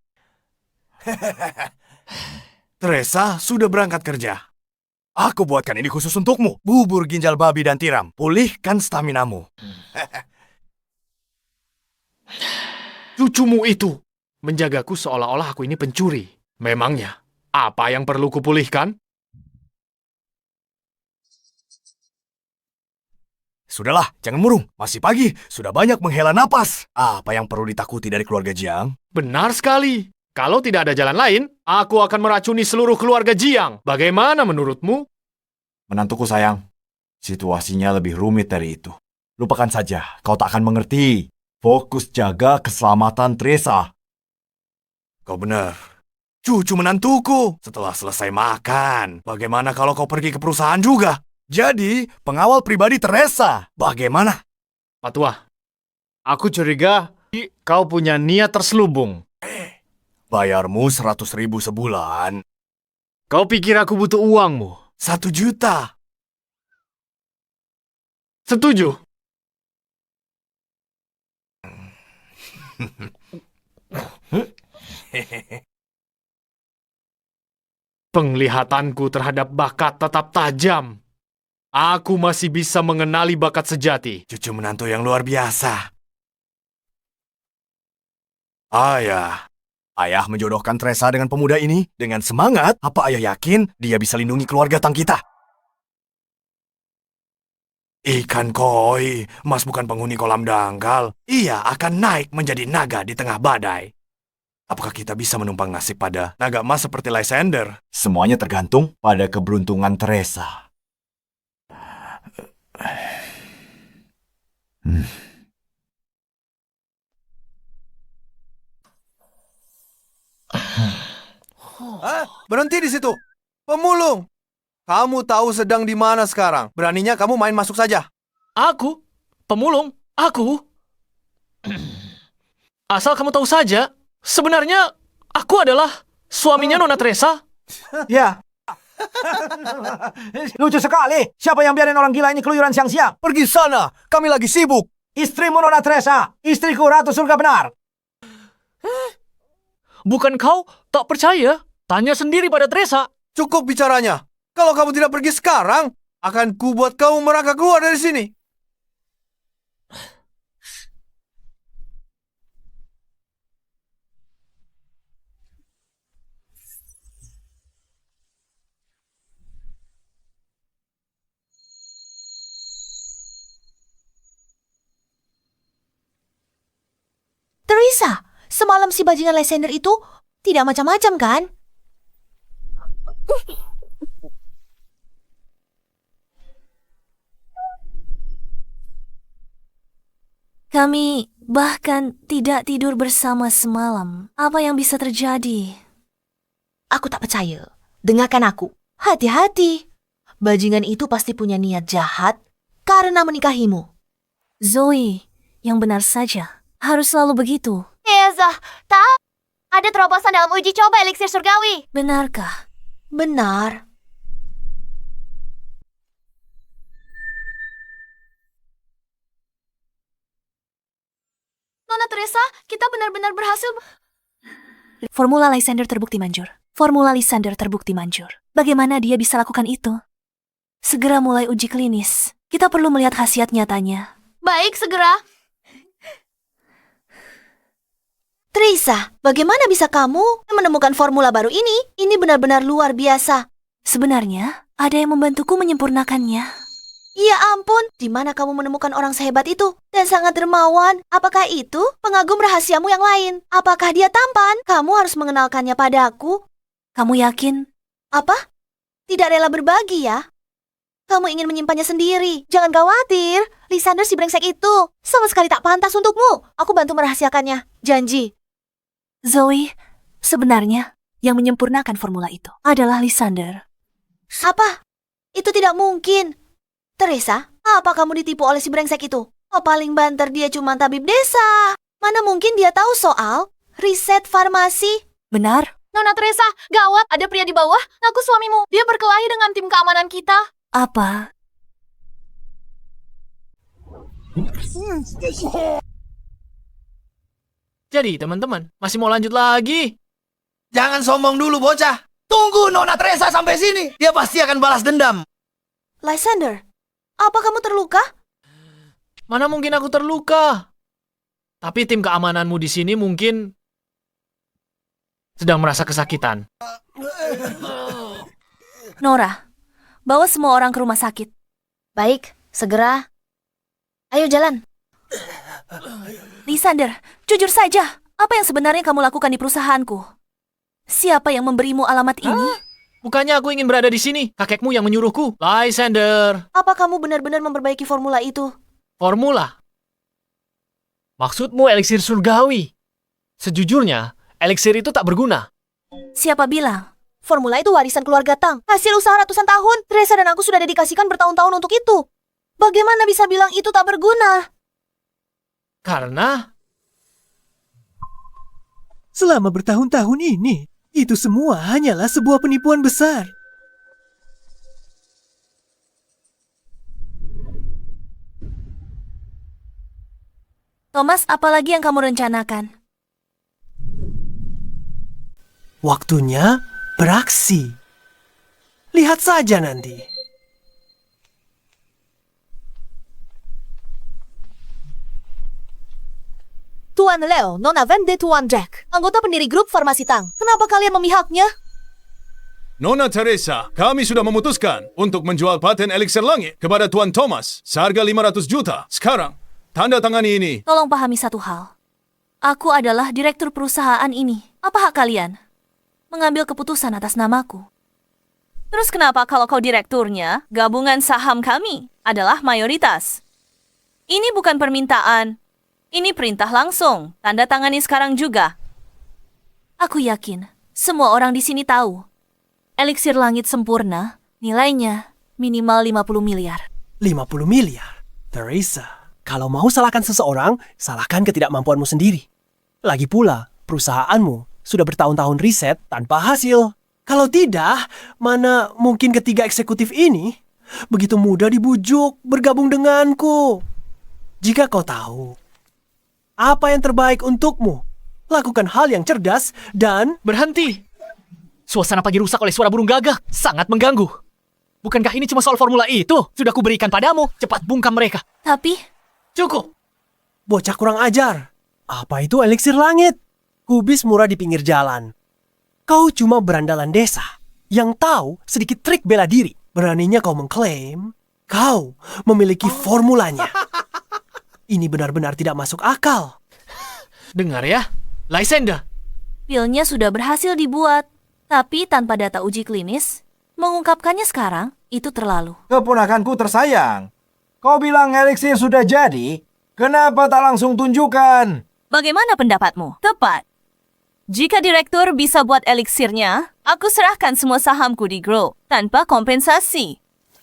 Teresa sudah berangkat kerja. Aku buatkan ini khusus untukmu. Bubur ginjal babi dan tiram. Pulihkan staminamu. Cucumu itu menjagaku seolah-olah aku ini pencuri. Memangnya, apa yang perlu kupulihkan? Sudahlah, jangan murung. Masih pagi, sudah banyak menghela napas. Apa yang perlu ditakuti dari keluarga Jiang? Benar sekali. Kalau tidak ada jalan lain, aku akan meracuni seluruh keluarga Jiang. Bagaimana menurutmu? Menantuku sayang, situasinya lebih rumit dari itu. Lupakan saja, kau tak akan mengerti. Fokus jaga keselamatan Teresa. Kau benar. Cucu menantuku. Setelah selesai makan, bagaimana kalau kau pergi ke perusahaan juga? Jadi, pengawal pribadi Teresa. Bagaimana? Pak Tua, Aku curiga kau punya niat terselubung. Bayarmu 100.000 sebulan. Kau pikir aku butuh uangmu? 1 juta. Setuju. Penglihatanku terhadap bakat tetap tajam. Aku masih bisa mengenali bakat sejati. Cucu menantu yang luar biasa. Ayah. Ayah menjodohkan Teresa dengan pemuda ini dengan semangat. Apa ayah yakin dia bisa lindungi keluarga Tang kita? Ikan koi, Mas bukan penghuni kolam dangkal. Ia akan naik menjadi naga di tengah badai. Apakah kita bisa menumpang nasib pada naga emas seperti Lysander? Semuanya tergantung pada keberuntungan Teresa. Berhenti di situ. Pemulung. Kamu tahu sedang di mana sekarang. Beraninya kamu main masuk saja. Aku? Pemulung? Aku? Asal kamu tahu saja, sebenarnya aku adalah suaminya Nona Teresa. Ya. Lucu sekali. Siapa yang biarin orang gila ini keluyuran siang-siang? Pergi sana. Kami lagi sibuk. Istrimu Nona Teresa. Istriku Ratu Surga benar. Bukan kau tak percaya? Tanya sendiri pada Teresa. Cukup bicaranya. Kalau kamu tidak pergi sekarang, akan kubuat kamu merangkak keluar dari sini. Teresa, semalam si bajingan Lysander itu tidak macam-macam kan? Kami bahkan tidak tidur bersama semalam. Apa yang bisa terjadi? Aku tak percaya. Dengarkan aku. Hati-hati. Bajingan itu pasti punya niat jahat karena menikahimu. Zoe, yang benar saja. Harus selalu begitu. Zah, tahu? Ada terobosan dalam uji coba eliksir surgawi. Benarkah? Benar. Nona Teresa, kita benar-benar berhasil. Formula Lysander terbukti manjur. Formula Lysander terbukti manjur. Bagaimana dia bisa lakukan itu? Segera mulai uji klinis. Kita perlu melihat khasiat nyatanya. Baik, segera. Teresa, bagaimana bisa kamu menemukan formula baru ini? Ini benar-benar luar biasa. Sebenarnya, ada yang membantuku menyempurnakannya. Ya ampun, di mana kamu menemukan orang sehebat itu? Dan sangat dermawan. Apakah itu pengagum rahasiamu yang lain? Apakah dia tampan? Kamu harus mengenalkannya padaku. Kamu yakin? Apa? Tidak rela berbagi ya? Kamu ingin menyimpannya sendiri. Jangan khawatir. Lysander si brengsek itu sama sekali tak pantas untukmu. Aku bantu merahasiakannya. Janji. Zoe, sebenarnya yang menyempurnakan formula itu adalah Lysander. Apa? Itu tidak mungkin. Teresa, apa kamu ditipu oleh si brengsek itu? Oh, paling banter dia cuma tabib desa. Mana mungkin dia tahu soal riset farmasi? Benar? Nona Teresa, gawat, ada pria di bawah, ngaku suamimu. Dia berkelahi dengan tim keamanan kita. Apa? Jadi teman-teman, masih mau lanjut lagi? Jangan sombong dulu, bocah. Tunggu Nona Teresa sampai sini. Dia pasti akan balas dendam. Lysander, apa kamu terluka? Mana mungkin aku terluka? Tapi tim keamananmu di sini mungkin sedang merasa kesakitan. Nora, bawa semua orang ke rumah sakit. Baik, segera. Ayo jalan. Lysander, jujur saja. Apa yang sebenarnya kamu lakukan di perusahaanku? Siapa yang memberimu alamat ini? Bukannya aku ingin berada di sini. Kakekmu yang menyuruhku. Lysander. Apa kamu benar-benar memperbaiki formula itu? Formula? Maksudmu eliksir surgawi? Sejujurnya, eliksir itu tak berguna. Siapa bilang? Formula itu warisan keluarga Tang. Hasil usaha ratusan tahun. Teresa dan aku sudah dedikasikan bertahun-tahun untuk itu. Bagaimana bisa bilang itu tak berguna? Karena Selama bertahun-tahun ini, itu semua hanyalah sebuah penipuan besar. Thomas, apalagi yang kamu rencanakan? Waktunya beraksi. Lihat saja nanti. Tuan Leo, Nona Vende, Tuan Jack. Anggota pendiri grup Farmasi Tang. Kenapa kalian memihaknya? Nona Teresa, kami sudah memutuskan untuk menjual paten eliksir langit kepada Tuan Thomas seharga 500 juta. Sekarang, tanda tangani ini. Tolong pahami satu hal. Aku adalah direktur perusahaan ini. Apa hak kalian mengambil keputusan atas namaku? Terus kenapa kalau kau direkturnya, gabungan saham kami adalah mayoritas? Ini bukan permintaan. Ini perintah langsung. Tanda tangani sekarang juga. Aku yakin semua orang di sini tahu. Eliksir langit sempurna nilainya minimal 50 miliar. 50 miliar? Teresa, kalau mau salahkan seseorang, salahkan ketidakmampuanmu sendiri. Lagi pula, perusahaanmu sudah bertahun-tahun riset tanpa hasil. Kalau tidak, mana mungkin ketiga eksekutif ini begitu mudah dibujuk bergabung denganku. Jika kau tahu apa yang terbaik untukmu, lakukan hal yang cerdas dan berhenti. Suasana pagi rusak oleh suara burung gagak. Sangat mengganggu. Bukankah ini cuma soal formula itu? Sudah kuberikan padamu. Cepat bungkam mereka. Tapi Cukup. bocah kurang ajar. Apa itu eliksir langit? Kubis murah di pinggir jalan. Kau cuma berandalan desa yang tahu sedikit trik bela diri. Beraninya kau mengklaim kau memiliki formulanya. Ini benar-benar tidak masuk akal. Dengar ya, Lysander. pilnya sudah berhasil dibuat. Tapi tanpa data uji klinis, mengungkapkannya sekarang itu terlalu. Keponakanku tersayang. Kau bilang eliksir sudah jadi, kenapa tak langsung tunjukkan? Bagaimana pendapatmu? Tepat. Jika direktur bisa buat eliksirnya, aku serahkan semua sahamku di Grow tanpa kompensasi.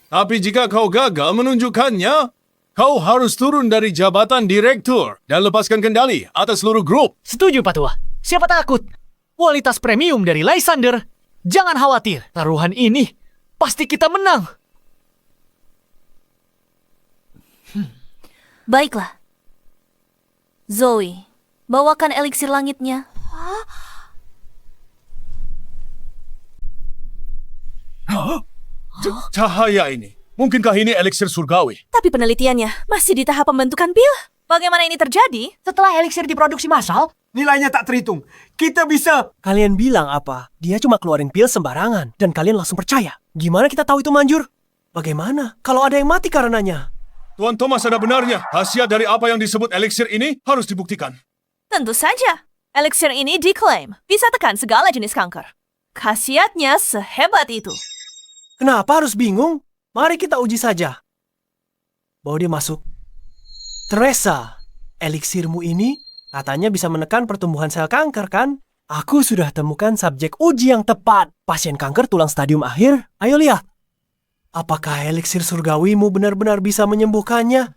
Tapi jika kau gagal menunjukkannya, kau harus turun dari jabatan direktur dan lepaskan kendali atas seluruh grup. Setuju, Pak Tua. Siapa takut? Kualitas premium dari Lysander. Jangan khawatir, taruhan ini pasti kita menang. Baiklah. Zoe, bawakan eliksir langitnya. Cahaya ini. Mungkinkah ini eliksir surgawi? Tapi penelitiannya masih di tahap pembentukan pil. Bagaimana ini terjadi? Setelah eliksir diproduksi massal, Nilainya tak terhitung. Kita bisa... Kalian bilang apa? Dia cuma keluarin pil sembarangan dan kalian langsung percaya. Gimana kita tahu itu manjur? Bagaimana kalau ada yang mati karenanya? Tuan Thomas ada benarnya. Khasiat dari apa yang disebut eliksir ini harus dibuktikan. Tentu saja. Eliksir ini diklaim bisa tekan segala jenis kanker. Khasiatnya sehebat itu. Kenapa harus bingung? Mari kita uji saja. Bawa dia masuk. Teresa, eliksirmu ini katanya bisa menekan pertumbuhan sel kanker, kan? Aku sudah temukan subjek uji yang tepat. Pasien kanker tulang stadium akhir. Ayo lihat. Apakah eliksir surgawimu benar-benar bisa menyembuhkannya?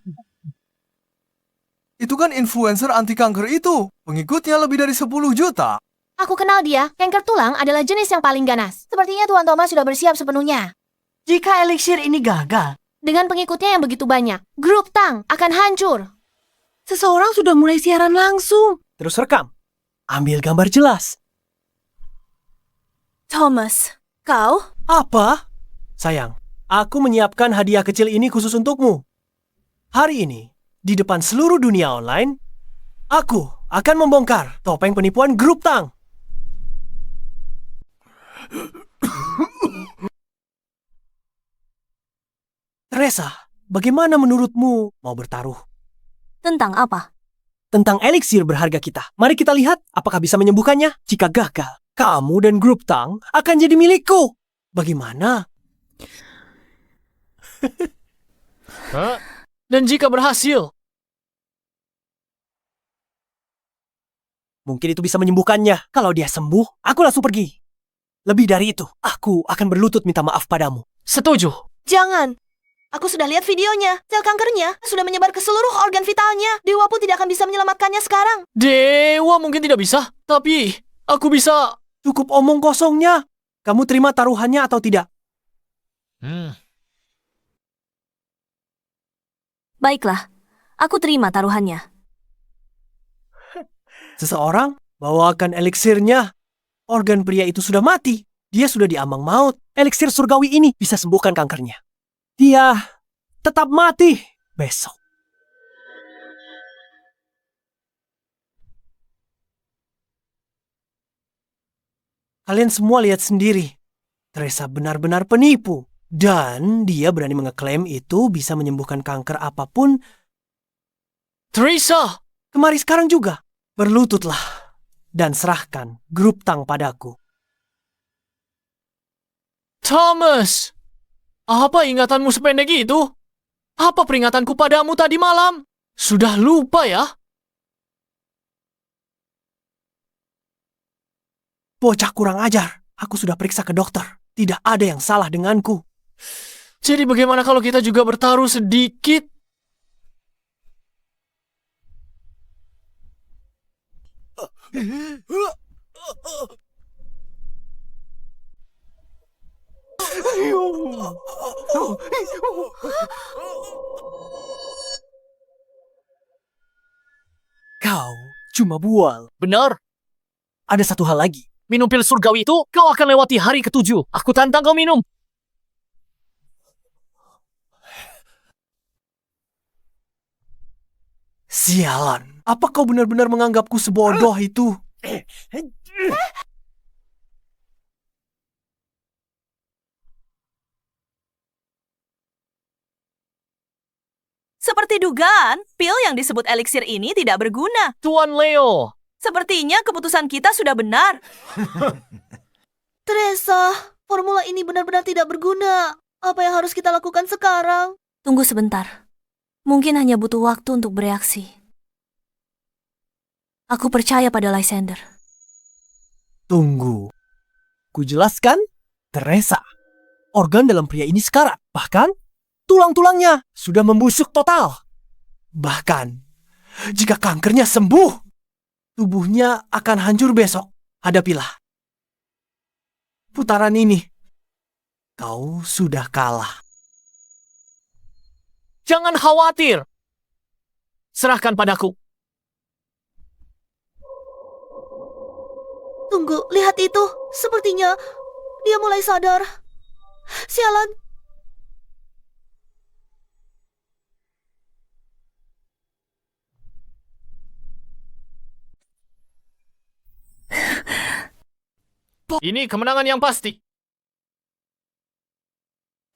Itu kan influencer anti kanker itu. Pengikutnya lebih dari 10 juta. Aku kenal dia. Kanker tulang adalah jenis yang paling ganas. Sepertinya Tuan Thomas sudah bersiap sepenuhnya. jika eliksir ini gagal, Dengan pengikutnya yang begitu banyak, grup Tang akan hancur. seseorang sudah mulai siaran langsung. Terus rekam. Ambil gambar jelas. Thomas, kau? Apa? Sayang, aku menyiapkan hadiah kecil ini khusus untukmu. Hari ini, di depan seluruh dunia online, aku akan membongkar topeng penipuan grup Tang. Teresa, bagaimana menurutmu mau bertaruh? Tentang apa? Tentang eliksir berharga kita. Mari kita lihat apakah bisa menyembuhkannya. Jika gagal, kamu dan grup Tang akan jadi milikku. Bagaimana? Dan jika berhasil, Mungkin itu bisa menyembuhkannya. Kalau dia sembuh, aku langsung pergi. Lebih dari itu, aku akan berlutut minta maaf padamu. setuju. Jangan. Aku sudah lihat videonya. Sel kankernya sudah menyebar ke seluruh organ vitalnya. Dewa pun tidak akan bisa menyelamatkannya sekarang. Dewa mungkin tidak bisa, tapi aku bisa. Cukup omong kosongnya. Kamu terima taruhannya atau tidak? Baiklah, aku terima taruhannya. Seseorang bawakan eliksirnya. Organ pria itu sudah mati. Dia sudah diambang maut. Eliksir surgawi ini bisa sembuhkan kankernya. Dia tetap mati besok. Kalian semua lihat sendiri. Teresa benar-benar penipu. Dan dia berani mengeklaim itu bisa menyembuhkan kanker apapun. Teresa! Kemari sekarang juga. Berlututlah. Dan serahkan grup tang padaku. Thomas! Apa ingatanmu sependek itu? Apa peringatanku padamu tadi malam? Sudah lupa ya? Bocah kurang ajar. Aku sudah periksa ke dokter. Tidak ada yang salah denganku. Jadi bagaimana kalau kita juga bertaruh sedikit? Kau cuma bual. Benar. Ada satu hal lagi. Minum pil surgawi itu, kau akan lewati hari ke-7. Aku tantang kau minum. Sialan. Apa kau benar-benar menganggapku sebodoh itu? Seperti dugaan, pil yang disebut eliksir ini tidak berguna. Tuan Leo. Sepertinya keputusan kita sudah benar. Teresa, formula ini benar-benar tidak berguna. Apa yang harus kita lakukan sekarang? Tunggu sebentar. Mungkin hanya butuh waktu untuk bereaksi. Aku percaya pada Lysander. Tunggu. Ku jelaskan, Teresa. Organ dalam pria ini sekarat. Bahkan, tulang-tulangnya sudah membusuk total. Bahkan, jika kankernya sembuh, tubuhnya akan hancur besok. Hadapilah. Putaran ini, kau sudah kalah. Jangan khawatir. Serahkan padaku. Tunggu, lihat itu. Sepertinya dia mulai sadar. Sialan. Ini kemenangan yang pasti.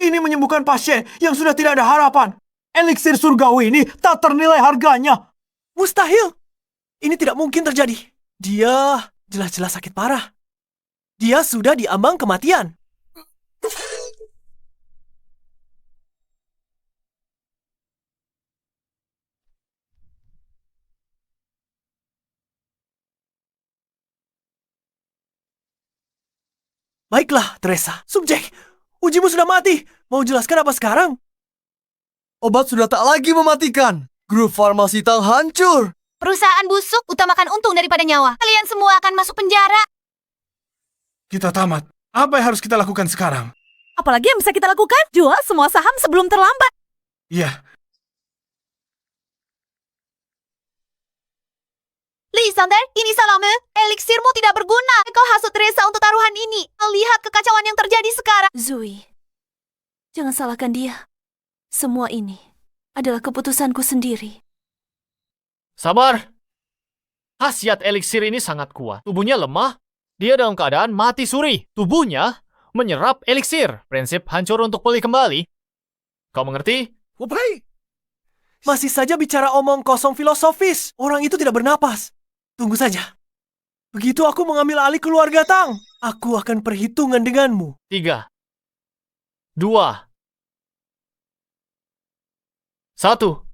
Ini menyembuhkan pasien yang sudah tidak ada harapan. Eliksir surgawi ini tak ternilai harganya. Mustahil. Ini tidak mungkin terjadi. Dia jelas-jelas sakit parah. Dia sudah diambang kematian. Baiklah, Teresa. Subjek, ujimu sudah mati. Mau jelaskan apa sekarang? Obat sudah tak lagi mematikan. Grup farmasi tang hancur. Perusahaan busuk utamakan untung daripada nyawa. Kalian semua akan masuk penjara. Kita tamat. Apa yang harus kita lakukan sekarang? Apalagi yang bisa kita lakukan? Jual semua saham sebelum terlambat. Iya, Lysander, ini salahmu. Eliksirmu tidak berguna. Kau hasut Teresa untuk taruhan ini. Lihat kekacauan yang terjadi sekarang. Zoe, jangan salahkan dia. Semua ini adalah keputusanku sendiri. Sabar. Khasiat eliksir ini sangat kuat. Tubuhnya lemah. Dia dalam keadaan mati suri. Tubuhnya menyerap eliksir. Prinsip hancur untuk pulih kembali. Kau mengerti? Masih saja bicara omong kosong filosofis. Orang itu tidak bernapas. Tunggu saja. Begitu aku mengambil alih keluarga Tang, aku akan perhitungan denganmu. 3, 2, 1.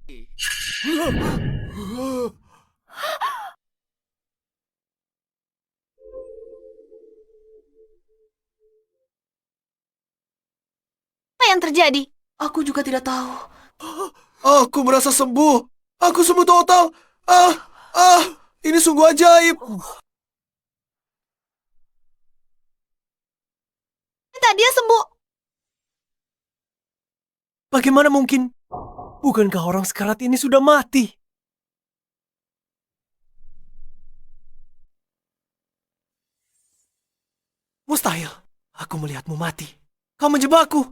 Apa yang terjadi? Aku juga tidak tahu. Aku merasa sembuh. Aku sembuh total. Ini sungguh ajaib. Minta dia sembuh. Bagaimana mungkin? Bukankah orang sekarat ini sudah mati? Mustahil. Aku melihatmu mati. Kau menjebakku.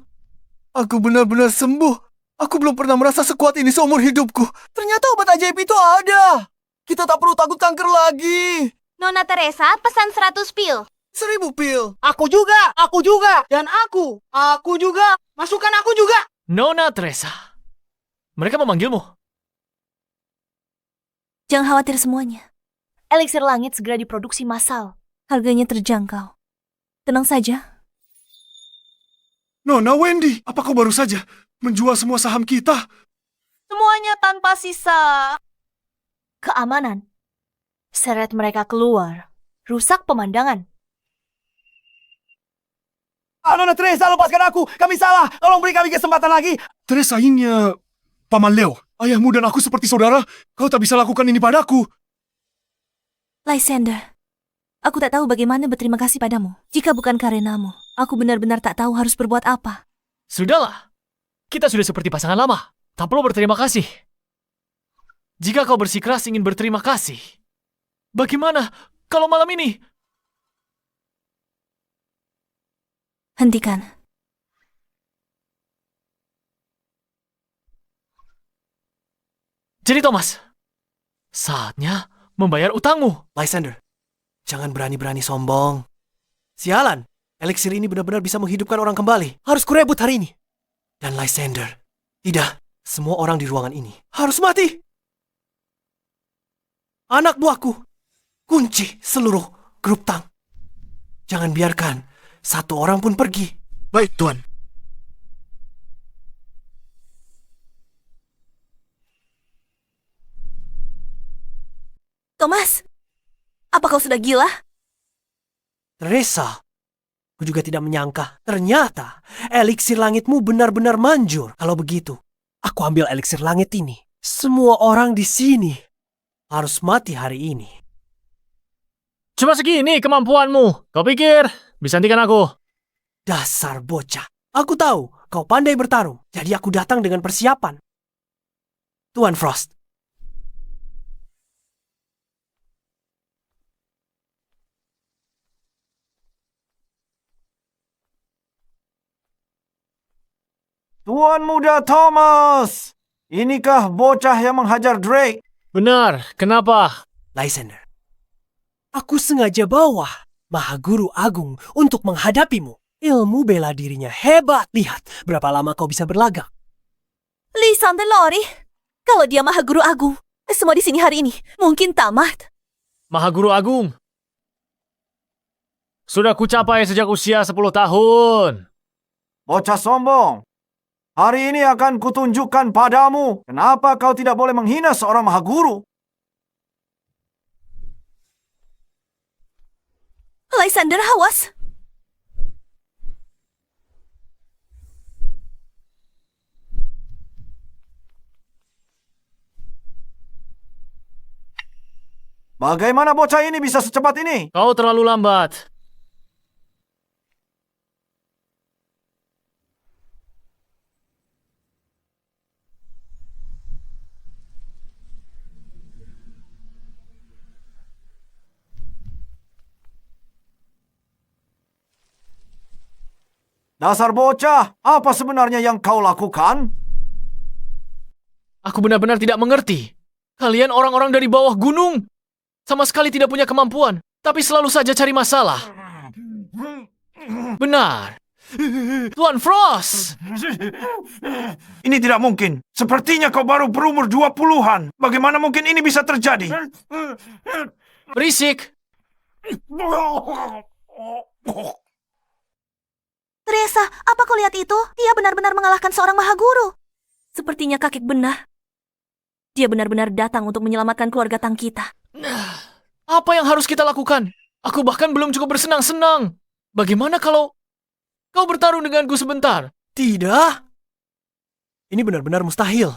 Aku benar-benar sembuh. Aku belum pernah merasa sekuat ini seumur hidupku. Ternyata obat ajaib itu ada. Kita tak perlu takut kanker lagi. Nona Teresa pesan 100 pil. 1000 pil. Aku juga, dan aku juga, masukkan aku juga. Nona Teresa. Mereka memanggilmu. Jangan khawatir semuanya. Eliksir langit segera diproduksi massal. Harganya terjangkau. Tenang saja. Nona Wendy, apa kau baru saja menjual semua saham kita? Semuanya tanpa sisa. Keamanan. Seret mereka keluar. Rusak pemandangan. Nona Teresa, lepaskan aku. Kami salah. Tolong beri kami kesempatan lagi. Teresa ini Paman Leo. Ayahmu dan aku seperti saudara. Kau tak bisa lakukan ini padaku. Lysander, aku tak tahu bagaimana berterima kasih padamu. Jika bukan karenamu, aku benar-benar tak tahu harus berbuat apa. Sudahlah. Kita sudah seperti pasangan lama. Tak perlu berterima kasih. Jika kau bersikeras ingin berterima kasih, bagaimana kalau malam ini? Hentikan. Jadi Thomas, saatnya membayar utangmu. Lysander, jangan berani-berani sombong. Sialan, eliksir ini benar-benar bisa menghidupkan orang kembali. Harus kurebut hari ini. Dan Lysander, tidak, semua orang di ruangan ini harus mati. Anak buahku, kunci seluruh grup Tang. Jangan biarkan satu orang pun pergi. Baik, Tuan. Thomas, apa kau sudah gila? Teresa, aku juga tidak menyangka. Ternyata eliksir langitmu benar-benar manjur. Kalau begitu, aku ambil eliksir langit ini. Semua orang di sini harus mati hari ini. Cuma segini kemampuanmu. Kau pikir bisa hentikan aku? Dasar bocah. Aku tahu kau pandai bertarung. Jadi aku datang dengan persiapan. Tuan Frost. Tuan Muda Thomas. Inikah bocah yang menghajar Drake? Benar, kenapa? Lysander. Aku sengaja bawa Mahaguru Agung untuk menghadapimu. Ilmu bela dirinya hebat. Lihat berapa lama kau bisa berlagak. Lysander Lori, kalau dia Maha Guru Agung, semua di sini hari ini mungkin tamat. Mahaguru Agung. Sudah kucapai sejak usia 10 tahun. Bocah sombong. Hari ini akan kutunjukkan padamu kenapa kau tidak boleh menghina seorang mahaguru. Lysander, awas. Bagaimana bocah ini bisa secepat ini? Kau terlalu lambat. Dasar bocah, apa sebenarnya yang kau lakukan? Aku benar-benar tidak mengerti. Kalian orang-orang dari bawah gunung. Sama sekali tidak punya kemampuan. Tapi selalu saja cari masalah. Benar. Tuan Frost. Ini tidak mungkin. Sepertinya kau baru berumur 20-an. Bagaimana mungkin ini bisa terjadi? Berisik. Teresa, apa kau lihat itu? Dia benar-benar mengalahkan seorang Mahaguru. Sepertinya kakek benar. Dia benar-benar datang untuk menyelamatkan keluarga Tang kita. Apa yang harus kita lakukan? Aku bahkan belum cukup bersenang-senang. Bagaimana kalau kau bertarung denganku sebentar? Tidak. Ini benar-benar mustahil.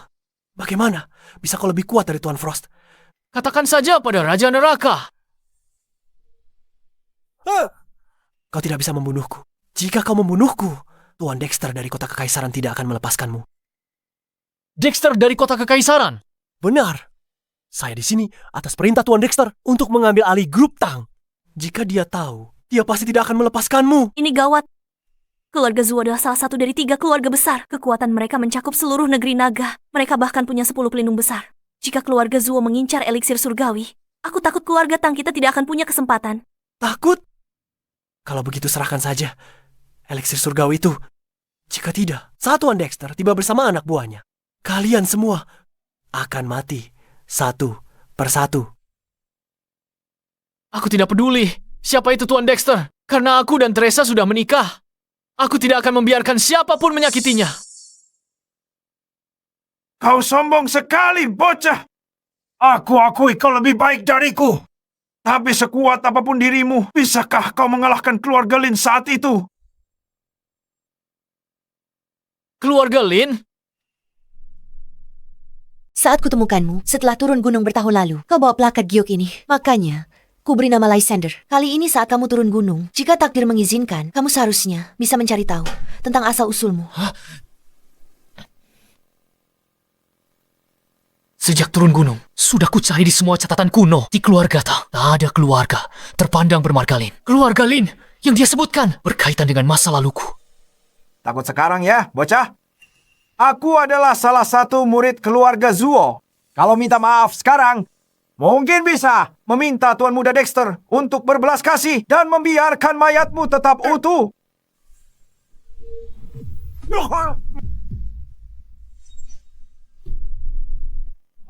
Bagaimana bisa kau lebih kuat dari Tuan Frost? Katakan saja pada Raja Neraka. Kau tidak bisa membunuhku. Jika kau membunuhku, Tuan Dexter dari Kota Kekaisaran tidak akan melepaskanmu. Dexter dari Kota Kekaisaran. Benar. Saya di sini atas perintah Tuan Dexter untuk mengambil alih grup Tang. Jika dia tahu, dia pasti tidak akan melepaskanmu. Ini gawat. Keluarga Zuo adalah salah satu dari 3 keluarga besar. Kekuatan mereka mencakup seluruh negeri naga. Mereka bahkan punya 10 pelindung besar. Jika keluarga Zuo mengincar eliksir surgawi, aku takut keluarga Tang kita tidak akan punya kesempatan. Takut? Kalau begitu serahkan saja eliksir surgawi itu. Jika tidak, saat Tuan Dexter tiba bersama anak buahnya, kalian semua akan mati satu persatu. Aku tidak peduli siapa itu Tuan Dexter. Karena aku dan Teresa sudah menikah. Aku tidak akan membiarkan siapapun menyakitinya. Kau sombong sekali, bocah. Aku akui kau lebih baik dariku. Tapi sekuat apapun dirimu, bisakah kau mengalahkan keluarga Lin saat itu? Keluarga Lin? Saat kutemukanmu, setelah turun gunung bertahun lalu, kau bawa plakat giok ini. Makanya, ku beri nama Lysander. Kali ini saat kamu turun gunung, jika takdir mengizinkan, kamu seharusnya bisa mencari tahu tentang asal-usulmu. Sejak turun gunung, sudah ku cari di semua catatan kuno di keluarga Tang. Tak ada keluarga terpandang bermarga Lin. Keluarga Lin yang dia sebutkan berkaitan dengan masa laluku. Takut sekarang ya, bocah? Aku adalah salah satu murid keluarga Zuo. Kalau minta maaf sekarang, mungkin bisa meminta Tuan Muda Dexter untuk berbelas kasih dan membiarkan mayatmu tetap utuh.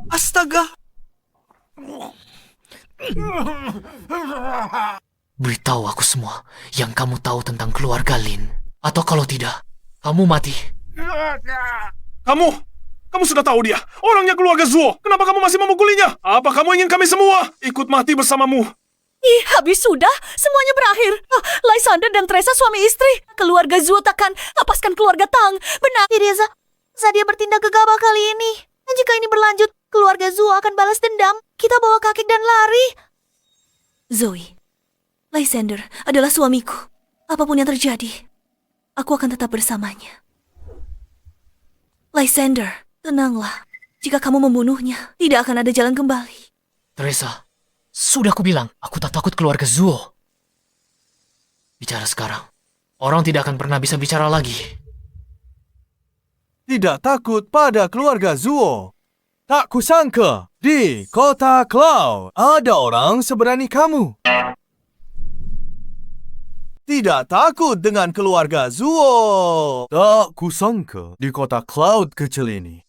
Astaga! Beritahu aku semua yang kamu tahu tentang keluarga Lin. Atau kalau tidak, kamu mati. Kamu sudah tahu dia. Orangnya keluarga Zuo. Kenapa kamu masih memukulinya? Apa kamu ingin kami semua ikut mati bersamamu? Ih, habis sudah. Semuanya berakhir. Lysander dan Teresa suami istri. Keluarga Zuo takkan lepaskan keluarga Tang. Benar. Teresa, saat dia bertindak gegabah kali ini. Dan jika ini berlanjut, keluarga Zuo akan balas dendam. Kita bawa kakek dan lari. Zoe, Lysander adalah suamiku. Apapun yang terjadi, aku akan tetap bersamanya. Lysander, tenanglah. Jika kamu membunuhnya, tidak akan ada jalan kembali. Teresa, sudah ku bilang, aku tak takut keluarga Zuo. Bicara sekarang, orang tidak akan pernah bisa bicara lagi. Tidak takut pada keluarga Zuo. Tak kusangka, di Kota Cloud ada orang seberani kamu. Tidak takut dengan keluarga Zuo. Tak kusangka, di Kota Cloud kecil ini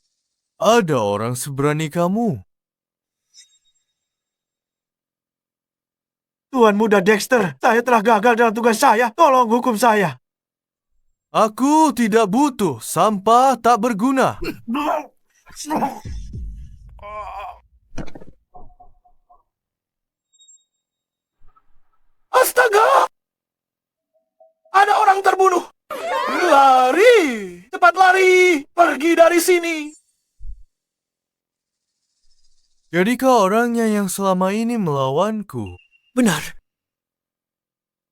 ada orang seberani kamu. Tuan Muda Dexter, saya telah gagal dalam tugas saya. Tolong hukum saya. Aku tidak butuh sampah tak berguna. Astaga! Ada orang terbunuh. Lari! Cepat lari! Pergi dari sini! Jadikah orangnya yang selama ini melawanku? Benar.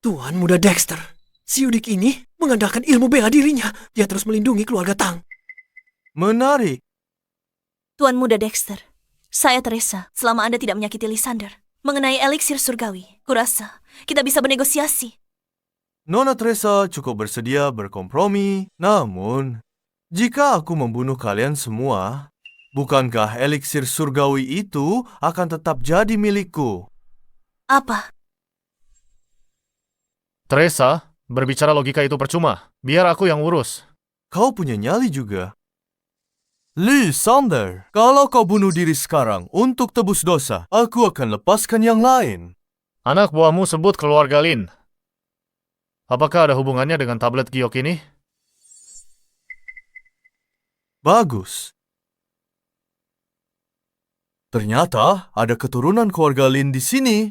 Tuan Muda Dexter. Si Udik ini mengandalkan ilmu bela dirinya. Dia terus melindungi keluarga Tang. Menarik. Tuan Muda Dexter, saya Teresa. Selama Anda tidak menyakiti Lysander. Mengenai eliksir surgawi, kurasa kita bisa bernegosiasi. Nona Teresa cukup bersedia berkompromi. Namun, jika aku membunuh kalian semua, bukankah eliksir surgawi itu akan tetap jadi milikku? Apa? Teresa, berbicara logika itu percuma. Biar aku yang urus. Kau punya nyali juga. Lysander, kalau kau bunuh diri sekarang untuk tebus dosa, aku akan lepaskan yang lain. Anak buahmu sebut keluarga Lin. Apakah ada hubungannya dengan tablet giok ini? Bagus. Ternyata ada keturunan keluarga Lin di sini.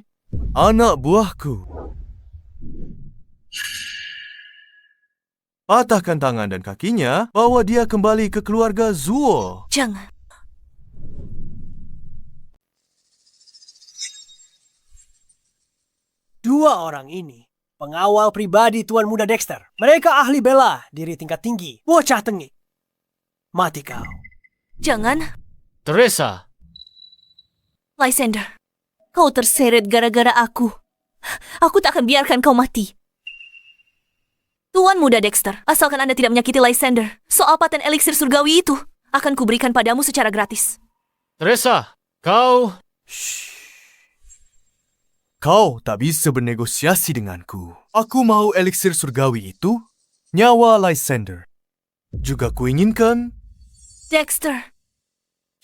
Anak buahku. Patahkan tangan dan kakinya, bawa dia kembali ke keluarga Zuo. Jangan. Dua orang ini pengawal pribadi Tuan Muda Dexter. Mereka ahli bela diri tingkat tinggi. Bocah tengik. Mati kau. Jangan. Teresa, Lysander, kau terseret gara-gara aku. Aku tak akan biarkan kau mati. Tuan Muda Dexter, asalkan Anda tidak menyakiti Lysander, soal paten eliksir surgawi itu akan kuberikan padamu secara gratis. Teresa, kau... Kau tak bisa bernegosiasi denganku. Aku mau eliksir surgawi itu, nyawa Lysander. Juga kuinginkan... Dexter,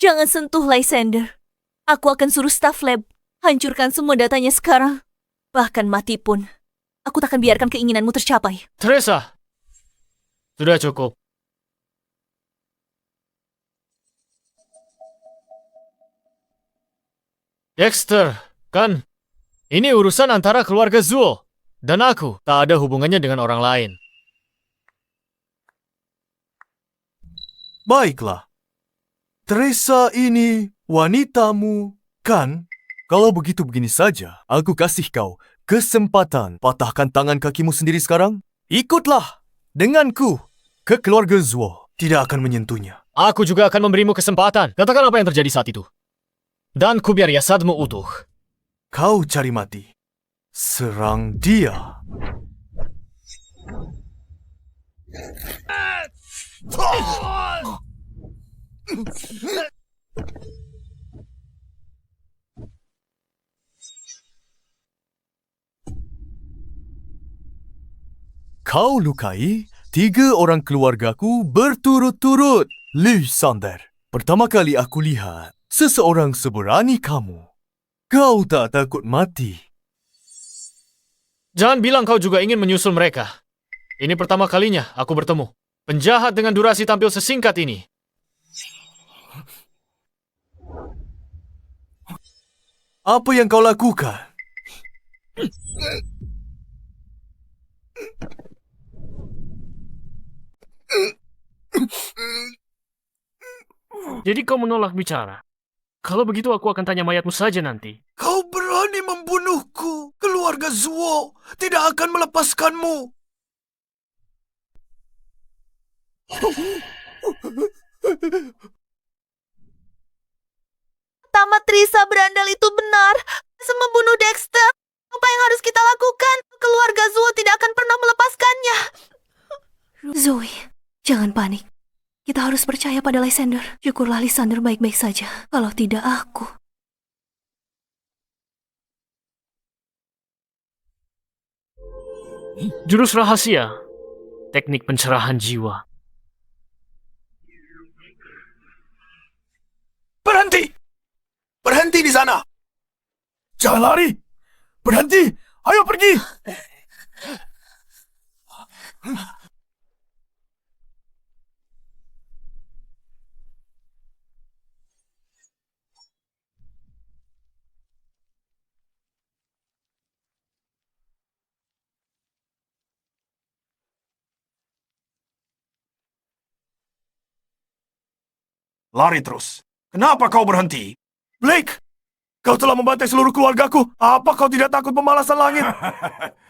jangan sentuh Lysander. Aku akan suruh staf lab hancurkan semua datanya sekarang. Bahkan mati pun, aku tak akan biarkan keinginanmu tercapai. Teresa, sudah cukup. Dexter, kan? Ini urusan antara keluarga Zuo dan aku. Tak ada hubungannya dengan orang lain. Baiklah. Teresa ini wanitamu, kan? Kalau begitu begini saja, aku kasih kau kesempatan patahkan tangan kakimu sendiri sekarang. Ikutlah denganku ke keluarga Zuo. Tidak akan menyentuhnya. Aku juga akan memberimu kesempatan. Katakan apa yang terjadi saat itu. Dan kubiar jasadmu utuh. Kau cari mati. Serang dia. Kau lukai 3 orang keluargaku berturut-turut, Lysander. Pertama kali aku lihat seseorang seberani kamu. Kau tak takut mati. Jangan bilang kau juga ingin menyusul mereka. Ini pertama kalinya aku bertemu penjahat dengan durasi tampil sesingkat ini. Apa yang kau lakukan? Jadi kau menolak bicara? Kalau begitu aku akan tanya mayatmu saja nanti. Kau berani membunuhku. Keluarga Zuo tidak akan melepaskanmu. Pertama Trisa berandal itu benar. Membunuh Dexter. Apa yang harus kita lakukan? Keluarga Zuo tidak akan pernah melepaskannya. Zoe, jangan panik. Kita harus percaya pada Lysander. Syukurlah Lysander baik-baik saja. Kalau tidak aku... Jurus rahasia. Teknik pencerahan jiwa. Berhenti! Berhenti di sana! Jangan lari! Berhenti! Ayo pergi! Lari terus. Kenapa kau berhenti? Blake! Kau telah membantai seluruh keluargaku. Apa kau tidak takut pemalasan langit?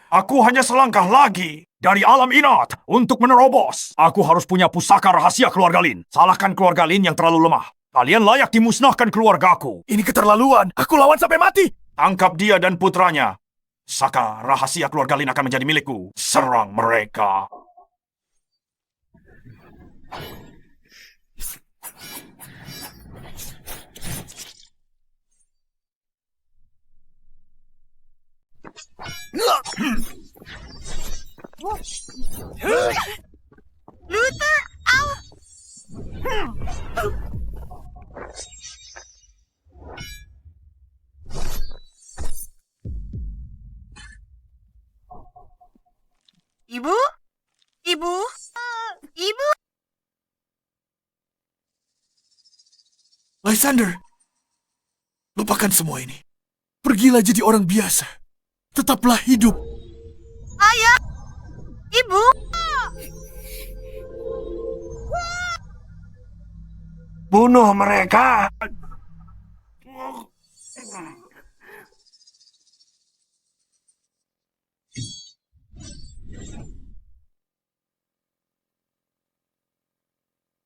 Aku hanya selangkah lagi dari alam inat untuk menerobos. Aku harus punya pusaka rahasia keluarga Lin. Salahkan keluarga Lin yang terlalu lemah. Kalian layak dimusnahkan keluargaku. Ini keterlaluan. Aku lawan sampai mati. Tangkap dia dan putranya. Pusaka rahasia keluarga Lin akan menjadi milikku. Serang mereka. Luther, au! Ibu? Ibu? Ibu? Lysander, lupakan semua ini. Pergilah jadi orang biasa. Tetaplah hidup. Ayah! Ibu! bunuh mereka.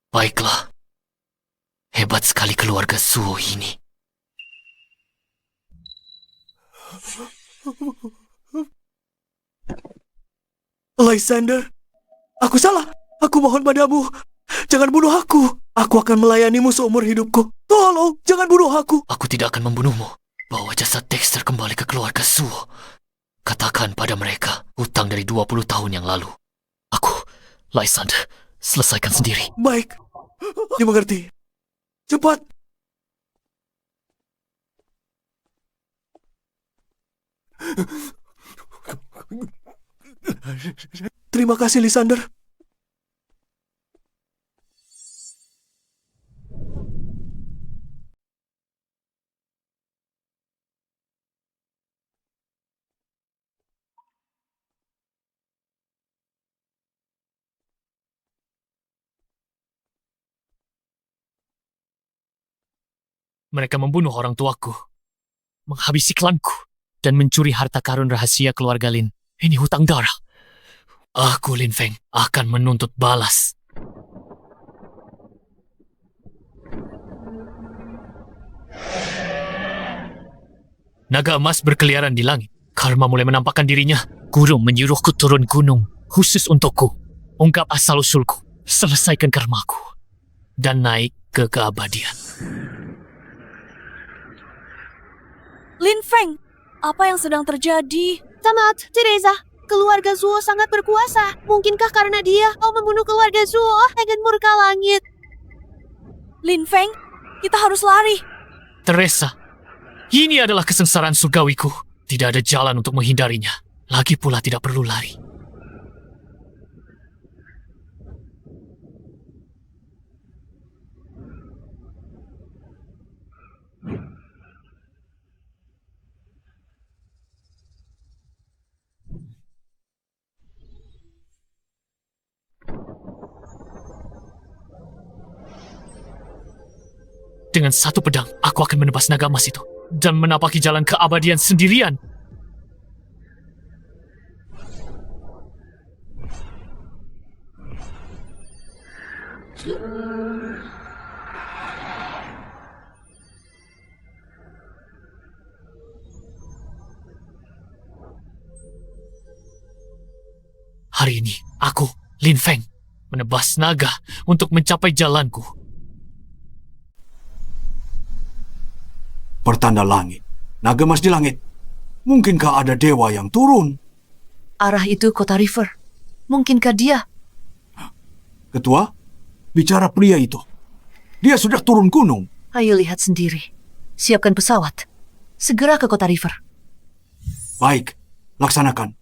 Baiklah. Hebat sekali keluarga Zuo ini. Lysander, aku salah. Aku mohon padamu, jangan bunuh aku. Aku akan melayanimu seumur hidupku. Tolong, jangan bunuh aku. Aku tidak akan membunuhmu. Bawa jasad Dexter kembali ke keluarga Zuo. Katakan pada mereka, hutang dari 20 tahun yang lalu. Aku, Lysander, selesaikan sendiri. Baik, dimengerti. Cepat. Terima kasih, Lysander. Mereka membunuh orang tuaku, menghabisi klanku, dan mencuri harta karun rahasia keluarga Lin. Ini hutang darah. Aku, Lin Feng, akan menuntut balas. Naga emas berkeliaran di langit. Karma mulai menampakkan dirinya. Guru menyuruhku turun gunung, khusus untukku. Ungkap asal-usulku, selesaikan karmaku, dan naik ke keabadian. Lin Feng, apa yang sedang terjadi? Tamat, Teresa. Keluarga Zuo sangat berkuasa. Mungkinkah karena dia kau membunuh keluarga Zuo dengan murka langit? Lin Feng, kita harus lari. Teresa, ini adalah kesengsaraan surgawiku. Tidak ada jalan untuk menghindarinya. Lagi pula tidak perlu lari. Dengan satu pedang, aku akan menebas naga emas itu dan menapaki jalan keabadian sendirian. Hari ini, aku, Lin Feng, menebas naga untuk mencapai jalanku. Pertanda langit. Naga emas di langit. Mungkinkah ada dewa yang turun? Arah itu kota River. Mungkinkah dia? Ketua, bicara pria itu. Dia sudah turun gunung. Ayo lihat sendiri. Siapkan pesawat. Segera ke kota River. Baik, laksanakan.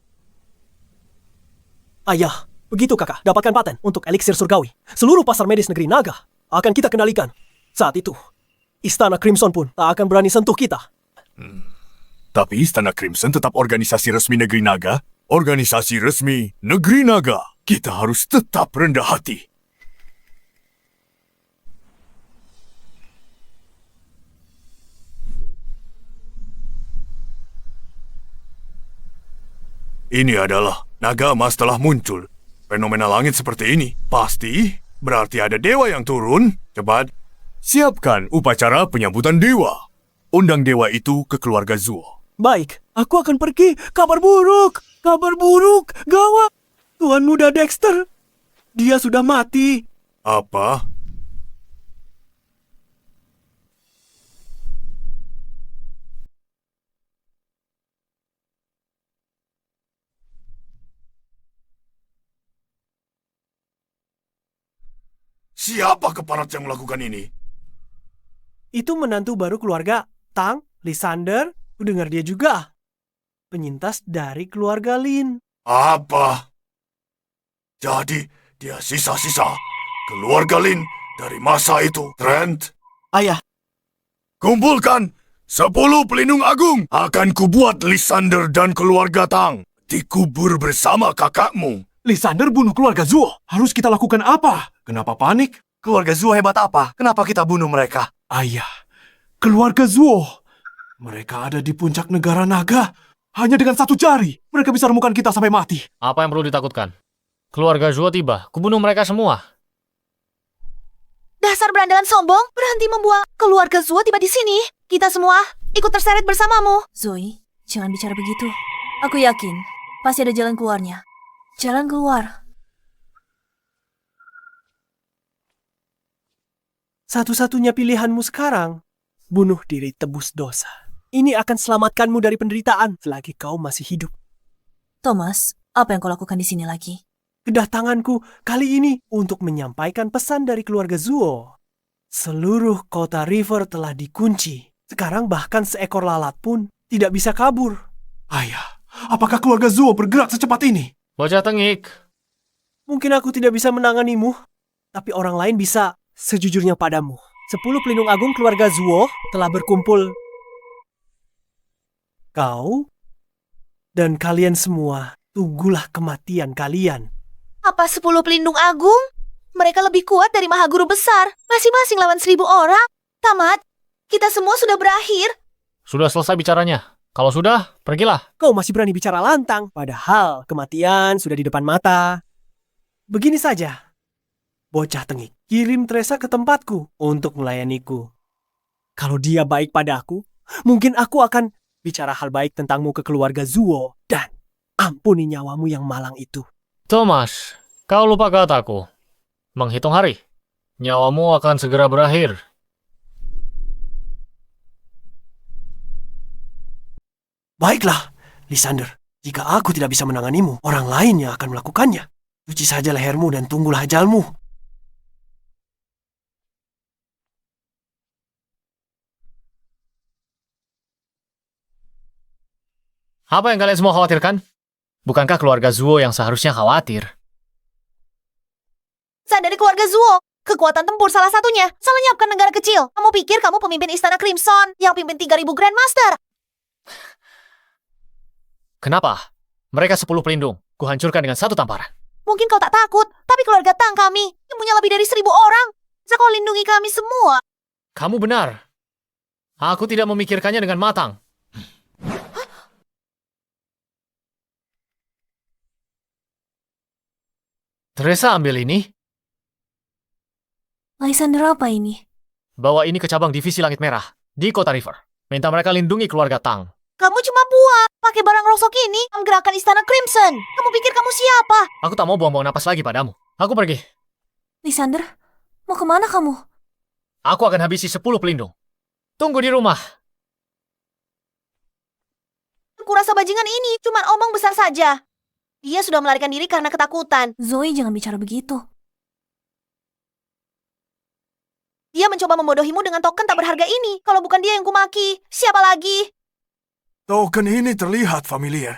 Ayah, begitu kakak, dapatkan paten untuk eliksir surgawi. Seluruh pasar medis negeri naga akan kita kendalikan. Saat itu, Istana Crimson pun tak akan berani sentuh kita. Tapi Istana Crimson tetap organisasi resmi negeri naga. Organisasi resmi negeri naga. Kita harus tetap rendah hati. Ini adalah naga emas telah muncul. Fenomena langit seperti ini pasti berarti ada dewa yang turun. Cepat, siapkan upacara penyambutan dewa. Undang dewa itu ke keluarga Zuo. Baik, aku akan pergi. Kabar buruk, gawat. Tuan muda Dexter, dia sudah mati. Apa? Siapa keparat yang melakukan ini? Itu menantu baru keluarga Tang, Lysander. Dengar dia juga. Penyintas dari keluarga Lin. Apa? Jadi, dia sisa-sisa keluarga Lin dari masa itu, Trent? Ayah, Kumpulkan 10 pelindung agung. Akan kubuat Lysander dan keluarga Tang dikubur bersama kakakmu. Lysander bunuh keluarga Zuo. Harus kita lakukan apa? Kenapa panik? Keluarga Zuo hebat apa? Kenapa kita bunuh mereka? Ayah, keluarga Zuo. Mereka ada di puncak negara naga. Hanya dengan satu jari, mereka bisa remukan kita sampai mati. Apa yang perlu ditakutkan? Keluarga Zuo tiba, kubunuh mereka semua. Dasar berandalan sombong, berhenti membuang. Keluarga Zuo tiba di sini. Kita semua ikut terseret bersamamu. Zoe, jangan bicara begitu. Aku yakin, pasti ada jalan keluarnya. Jalan keluar. Satu-satunya pilihanmu sekarang, bunuh diri tebus dosa. Ini akan selamatkanmu dari penderitaan selagi kau masih hidup. Thomas, apa yang kau lakukan di sini lagi? Kedatanganku kali ini untuk menyampaikan pesan dari keluarga Zuo. Seluruh kota River telah dikunci. Sekarang bahkan seekor lalat pun tidak bisa kabur. Ayah, apakah keluarga Zuo bergerak secepat ini? Bocah tengik. Mungkin aku tidak bisa menanganimu, tapi orang lain bisa. Sejujurnya padamu, 10 pelindung agung keluarga Zuo telah berkumpul. Kau dan kalian semua, tunggulah kematian kalian. Apa 10 pelindung agung? Mereka lebih kuat dari Maha Guru Besar. Masing-masing lawan 1000 orang. Tamat. Kita semua sudah berakhir. Sudah selesai bicaranya. Kalau sudah, pergilah. Kau masih berani bicara lantang, padahal kematian sudah di depan mata. Begini saja, bocah tengik, kirim Teresa ke tempatku untuk melayaniku. Kalau dia baik padaku, mungkin aku akan bicara hal baik tentangmu ke keluarga Zuo dan ampuni nyawamu yang malang itu. Thomas, kau lupa kataku. Menghitung hari, nyawamu akan segera berakhir. Baiklah, Lysander. Jika aku tidak bisa menanganimu, orang lain yang akan melakukannya. Cuci saja lehermu dan tunggulah ajalmu. Apa yang kalian semua khawatirkan? Bukankah keluarga Zuo yang seharusnya khawatir? Sadari keluarga Zuo. Kekuatan tempur salah satunya. Salah nyiapkan negara kecil. Kamu pikir kamu pemimpin Istana Crimson yang pimpin 3000 Grandmaster? Kenapa? Mereka 10 pelindung. Kuhancurkan dengan satu tamparan. Mungkin kau tak takut, tapi keluarga Tang kami yang punya lebih dari 1000 orang. Bisa kau lindungi kami semua. Kamu benar. Aku tidak memikirkannya dengan matang. Teresa ambil ini. Lysander, apa ini? Bawa ini ke cabang divisi Langit Merah di Kota River. Minta mereka lindungi keluarga Tang. Kamu cuma buat pakai barang rosok ini menggerakkan Istana Crimson. Kamu pikir kamu siapa? Aku tak mau buang-buang napas lagi padamu. Aku pergi. Lysander, mau kemana kamu? Aku akan habisi 10 pelindung. Tunggu di rumah. Aku rasa bajingan ini cuma omong besar saja. Dia sudah melarikan diri karena ketakutan. Zoe, jangan bicara begitu. Dia mencoba membodohimu dengan token tak berharga ini. Kalau bukan dia yang kumaki, siapa lagi? Token ini terlihat familiar.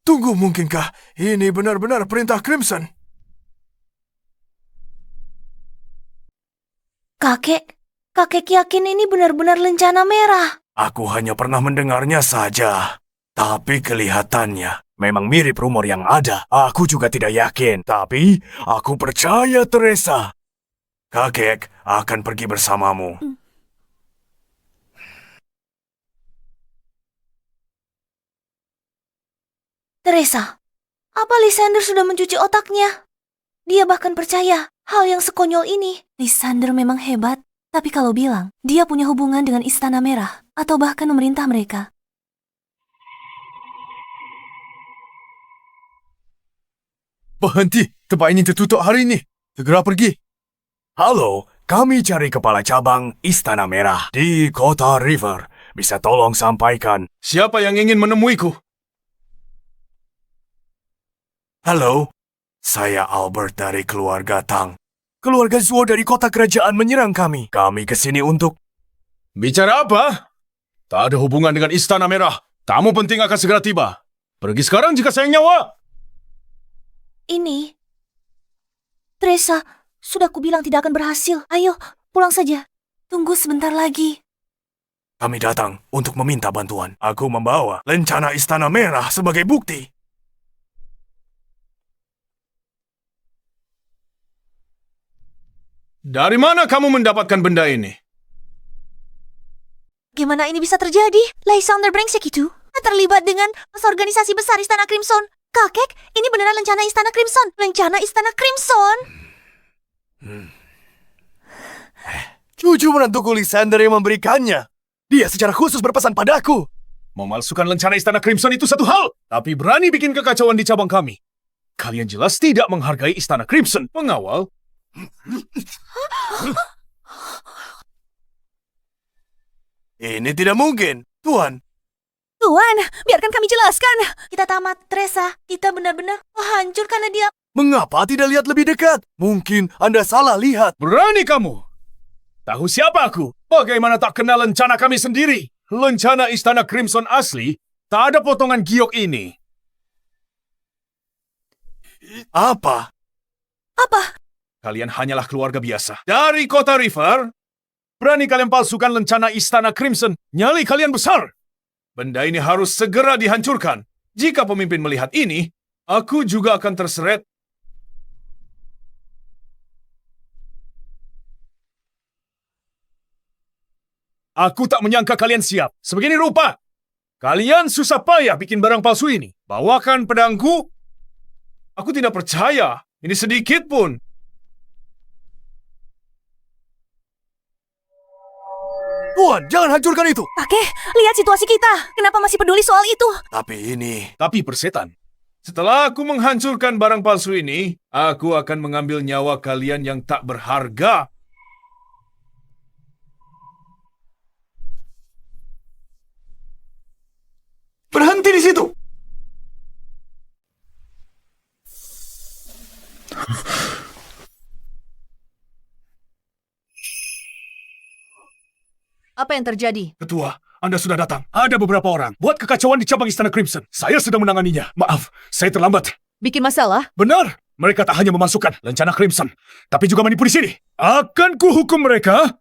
Tunggu, mungkinkah ini benar-benar perintah Crimson? Kakek yakin ini benar-benar lencana merah. Aku hanya pernah mendengarnya saja. Tapi kelihatannya memang mirip rumor yang ada. Aku juga tidak yakin. Tapi aku percaya Teresa. Kakek akan pergi bersamamu. Teresa, apa Lysander sudah mencuci otaknya? Dia bahkan percaya hal yang sekonyol ini. Lysander memang hebat. Tapi kalau bilang dia punya hubungan dengan Istana Merah atau bahkan memerintah mereka. Berhenti, tempat ini tertutup hari ini. Segera pergi. Halo, kami cari kepala cabang Istana Merah di Kota River. Bisa tolong sampaikan. Siapa yang ingin menemuiku? Halo, saya Albert dari keluarga Tang. Keluarga Zuo dari kota kerajaan menyerang kami. Kami kesini untuk... Bicara apa? Tak ada hubungan dengan Istana Merah. Tamu penting akan segera tiba. Pergi sekarang jika sayang nyawa. Ini... Teresa, sudah kubilang tidak akan berhasil. Ayo, pulang saja. Tunggu sebentar lagi. Kami datang untuk meminta bantuan. Aku membawa lencana Istana Merah sebagai bukti. Dari mana kamu mendapatkan benda ini? Gimana ini bisa terjadi? Lysander brengsek itu terlibat dengan organisasi besar Istana Crimson. Kakek, ini beneran rencana Istana Crimson. Rencana Istana Crimson. Cucu menantuku Lysander yang memberikannya. Dia secara khusus berpesan padaku. Memalsukan rencana Istana Crimson itu satu hal, tapi berani bikin kekacauan di cabang kami. Kalian jelas tidak menghargai Istana Crimson. Pengawal, Ini tidak mungkin, Tuan. Tuan, biarkan kami jelaskan. Kita tamat, Teresa. Kita benar-benar hancur karena dia. Mengapa tidak lihat lebih dekat? Mungkin Anda salah lihat. berani kamu. Tahu siapa aku? Bagaimana tak kenal lencana kami sendiri? Lencana Istana Crimson asli, tak ada potongan giok ini. Apa? Kalian hanyalah keluarga biasa. Dari kota River, berani kalian palsukan lencana Istana Crimson. Nyali kalian besar. Benda ini harus segera dihancurkan. Jika pemimpin melihat ini, aku juga akan terseret. Aku tak menyangka kalian siap. Sebegini rupa. Kalian susah payah bikin barang palsu ini. Bawakan pedangku. Aku tidak percaya. Ini sedikit pun. Tuan, jangan hancurkan itu. Kakek, lihat situasi kita. Kenapa masih peduli soal itu? Tapi persetan. Setelah aku menghancurkan barang palsu ini, aku akan mengambil nyawa kalian yang tak berharga. Berhenti di situ. Apa yang terjadi? Ketua, Anda sudah datang. Ada beberapa orang buat kekacauan di cabang Istana Crimson. Saya sedang menanganinya. Maaf, saya terlambat. Bikin masalah? Benar, mereka tak hanya memasukkan lencana Crimson, tapi juga menipu di sini. Akan kuhukum mereka.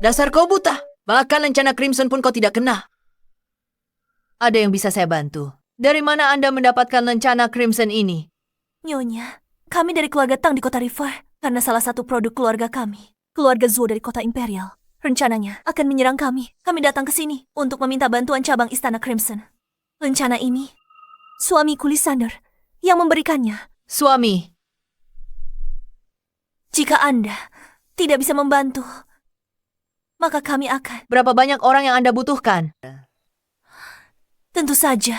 Dasar kau buta. Bahkan lencana Crimson pun kau tidak kena. Ada yang bisa saya bantu? Dari mana Anda mendapatkan lencana Crimson ini? Nyonya, kami dari keluarga Tang di kota River karena salah satu produk keluarga kami. Keluarga Zuo dari kota Imperial. Rencananya akan menyerang kami. Kami datang ke sini untuk meminta bantuan cabang Istana Crimson. Rencana ini, suamiku Lysander yang memberikannya. Suami. Jika Anda tidak bisa membantu, maka kami akan. Berapa banyak orang yang Anda butuhkan? Tentu saja,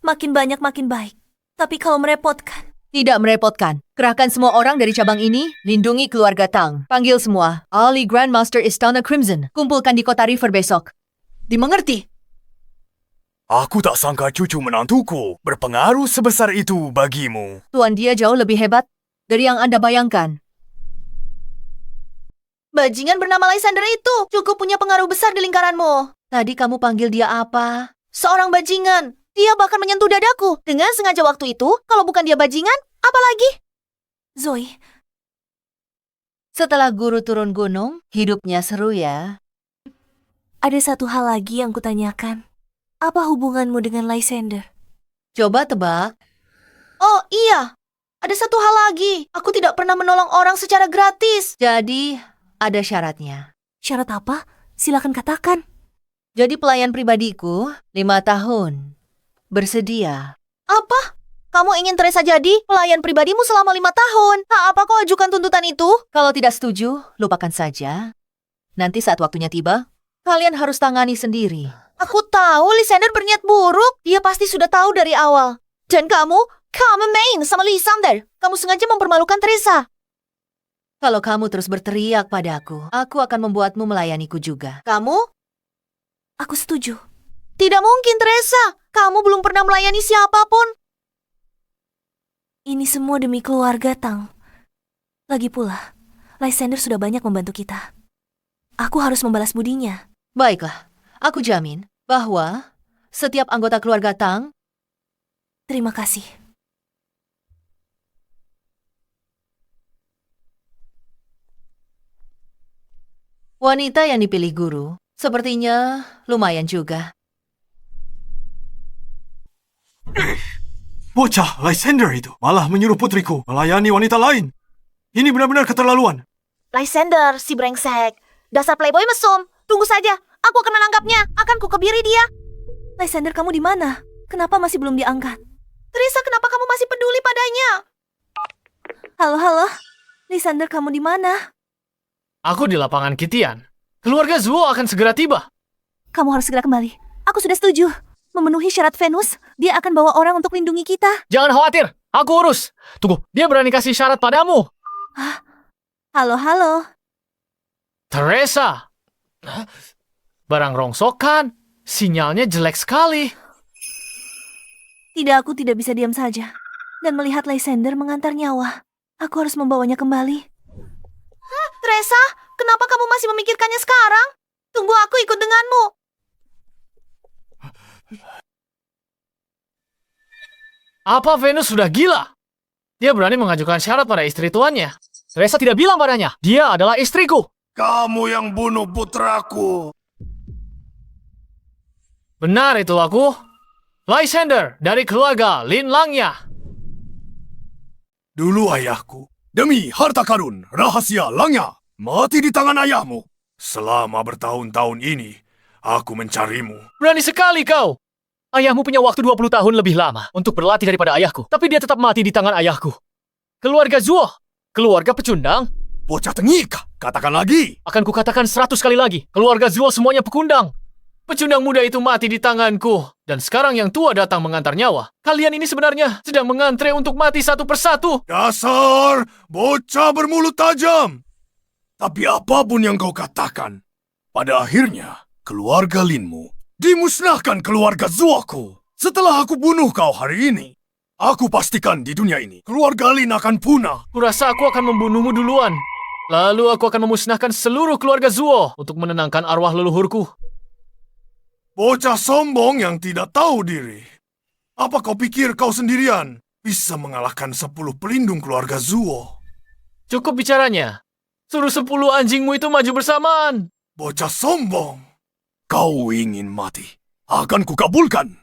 makin banyak makin baik. Tapi kalau merepotkan, Tidak merepotkan. Kerahkan semua orang dari cabang ini, lindungi keluarga Tang. Panggil semua. Ali Grandmaster Istana Crimson. Kumpulkan di kota River besok. Dimengerti? Aku tak sangka cucu menantuku berpengaruh sebesar itu bagimu. Tuan dia jauh lebih hebat dari yang Anda bayangkan. Bajingan bernama Lysander itu cukup punya pengaruh besar di lingkaranmu. Tadi kamu panggil dia apa? Seorang bajingan. Dia bahkan menyentuh dadaku. Dengan sengaja waktu itu, kalau bukan dia bajingan, apa lagi? Zoe, Setelah guru turun gunung, hidupnya seru ya. ada satu hal lagi yang kutanyakan. Apa hubunganmu dengan Lysander? Coba tebak. Oh iya, ada satu hal lagi. Aku tidak pernah menolong orang secara gratis. Jadi, ada syaratnya. Syarat apa? Silakan katakan. Jadi pelayan pribadiku, 5 tahun. Bersedia. Apa? Kamu ingin Teresa jadi pelayan pribadimu selama 5 tahun? Apa kau ajukan tuntutan itu? Kalau tidak setuju, lupakan saja. Nanti saat waktunya tiba, kalian harus tangani sendiri. Aku tahu Lysander berniat buruk. Dia pasti sudah tahu dari awal. Dan kamu main sama Lysander. Kamu sengaja mempermalukan Teresa. Kalau kamu terus berteriak padaku, aku akan membuatmu melayaniku juga. Kamu? Aku setuju. Tidak mungkin, Teresa. Kamu belum pernah melayani siapapun. Ini semua demi keluarga Tang. Lagi pula, Lysander sudah banyak membantu kita. Aku harus membalas budinya. Baiklah, aku jamin bahwa setiap anggota keluarga Tang. Terima kasih. Wanita yang dipilih guru sepertinya lumayan juga. Bocah Lysander itu malah menyuruh putriku melayani wanita lain. Ini benar-benar keterlaluan. Lysander, si brengsek. Dasar playboy mesum. Tunggu saja, aku akan menangkapnya. Akan kukebiri dia. Lysander, kamu di mana? Kenapa masih belum diangkat? Teresa, kenapa kamu masih peduli padanya? Halo. Lysander, kamu di mana? Aku di lapangan Kitian. Keluarga Zuo akan segera tiba. Kamu harus segera kembali. Aku sudah setuju. Memenuhi syarat Venus, dia akan bawa orang untuk lindungi kita. Jangan khawatir, aku urus. Tunggu, dia berani kasih syarat padamu. Halo. Teresa. Barang rongsokan. Sinyalnya jelek sekali. Aku tidak bisa diam saja. Dan melihat Lysander mengantar nyawa. Aku harus membawanya kembali. Teresa, kenapa kamu masih memikirkannya sekarang? Tunggu, aku ikut denganmu. Apa Venus sudah gila? Dia berani mengajukan syarat pada istri tuannya. Teresa tidak bilang padanya, dia adalah istriku. Kamu yang bunuh putraku. Benar itu aku. Lysander dari keluarga Lin Langya. Dulu ayahku, demi harta karun, rahasia Langya, mati di tangan ayahmu. Selama bertahun-tahun ini, aku mencarimu. Berani sekali kau. Ayahmu punya waktu 20 tahun lebih lama untuk berlatih daripada ayahku. Tapi dia tetap mati di tangan ayahku. Keluarga Zuo. Keluarga pecundang. Bocah tengik, katakan lagi. Akan kukatakan 100 kali lagi. Keluarga Zuo semuanya pekundang. Pecundang muda itu mati di tanganku. Dan sekarang yang tua datang mengantar nyawa. Kalian ini sebenarnya sedang mengantre untuk mati satu persatu. Dasar bocah bermulut tajam. Tapi apapun yang kau katakan, pada akhirnya keluarga Linmu dimusnahkan keluarga Zuoku. Setelah aku bunuh kau hari ini, aku pastikan di dunia ini keluarga Lin akan punah. Kurasa aku akan membunuhmu duluan. Lalu aku akan memusnahkan seluruh keluarga Zuo untuk menenangkan arwah leluhurku. Bocah sombong yang tidak tahu diri. Apa kau pikir kau sendirian bisa mengalahkan 10 pelindung keluarga Zuo? Cukup bicaranya. Suruh 10 anjingmu itu maju bersamaan. Bocah sombong. Kau ingin mati. Akan kukabulkan.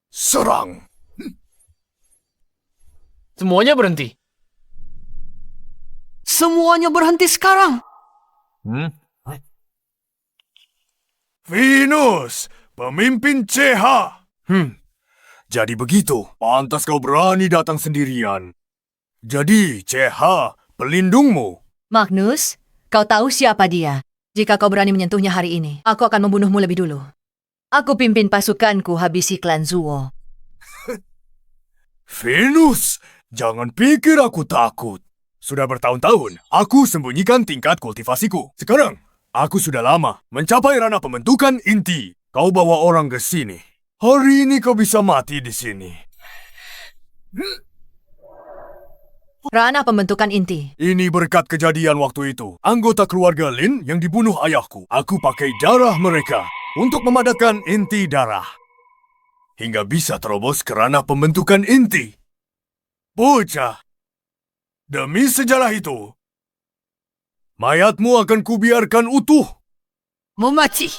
Serang. Semuanya berhenti. Semuanya berhenti sekarang. Venus, pemimpin CH. Jadi begitu. Pantas kau berani datang sendirian. Jadi CH, pelindungmu. Magnus, kau tahu siapa dia? Jika kau berani menyentuhnya hari ini, aku akan membunuhmu lebih dulu. Aku pimpin pasukanku habisi klan Zuo. Venus, jangan pikir aku takut. Sudah bertahun-tahun, aku sembunyikan tingkat kultivasiku. Sekarang, aku sudah lama mencapai ranah pembentukan inti. Kau bawa orang ke sini. Hari ini kau bisa mati di sini. Ranah pembentukan inti. Ini berkat kejadian waktu itu. Anggota keluarga Lin yang dibunuh ayahku. Aku pakai darah mereka untuk memadatkan inti darah. Hingga bisa terobos ke ranah pembentukan inti. Bocah. Demi sejarah itu, mayatmu akan kubiarkan utuh. Memaci.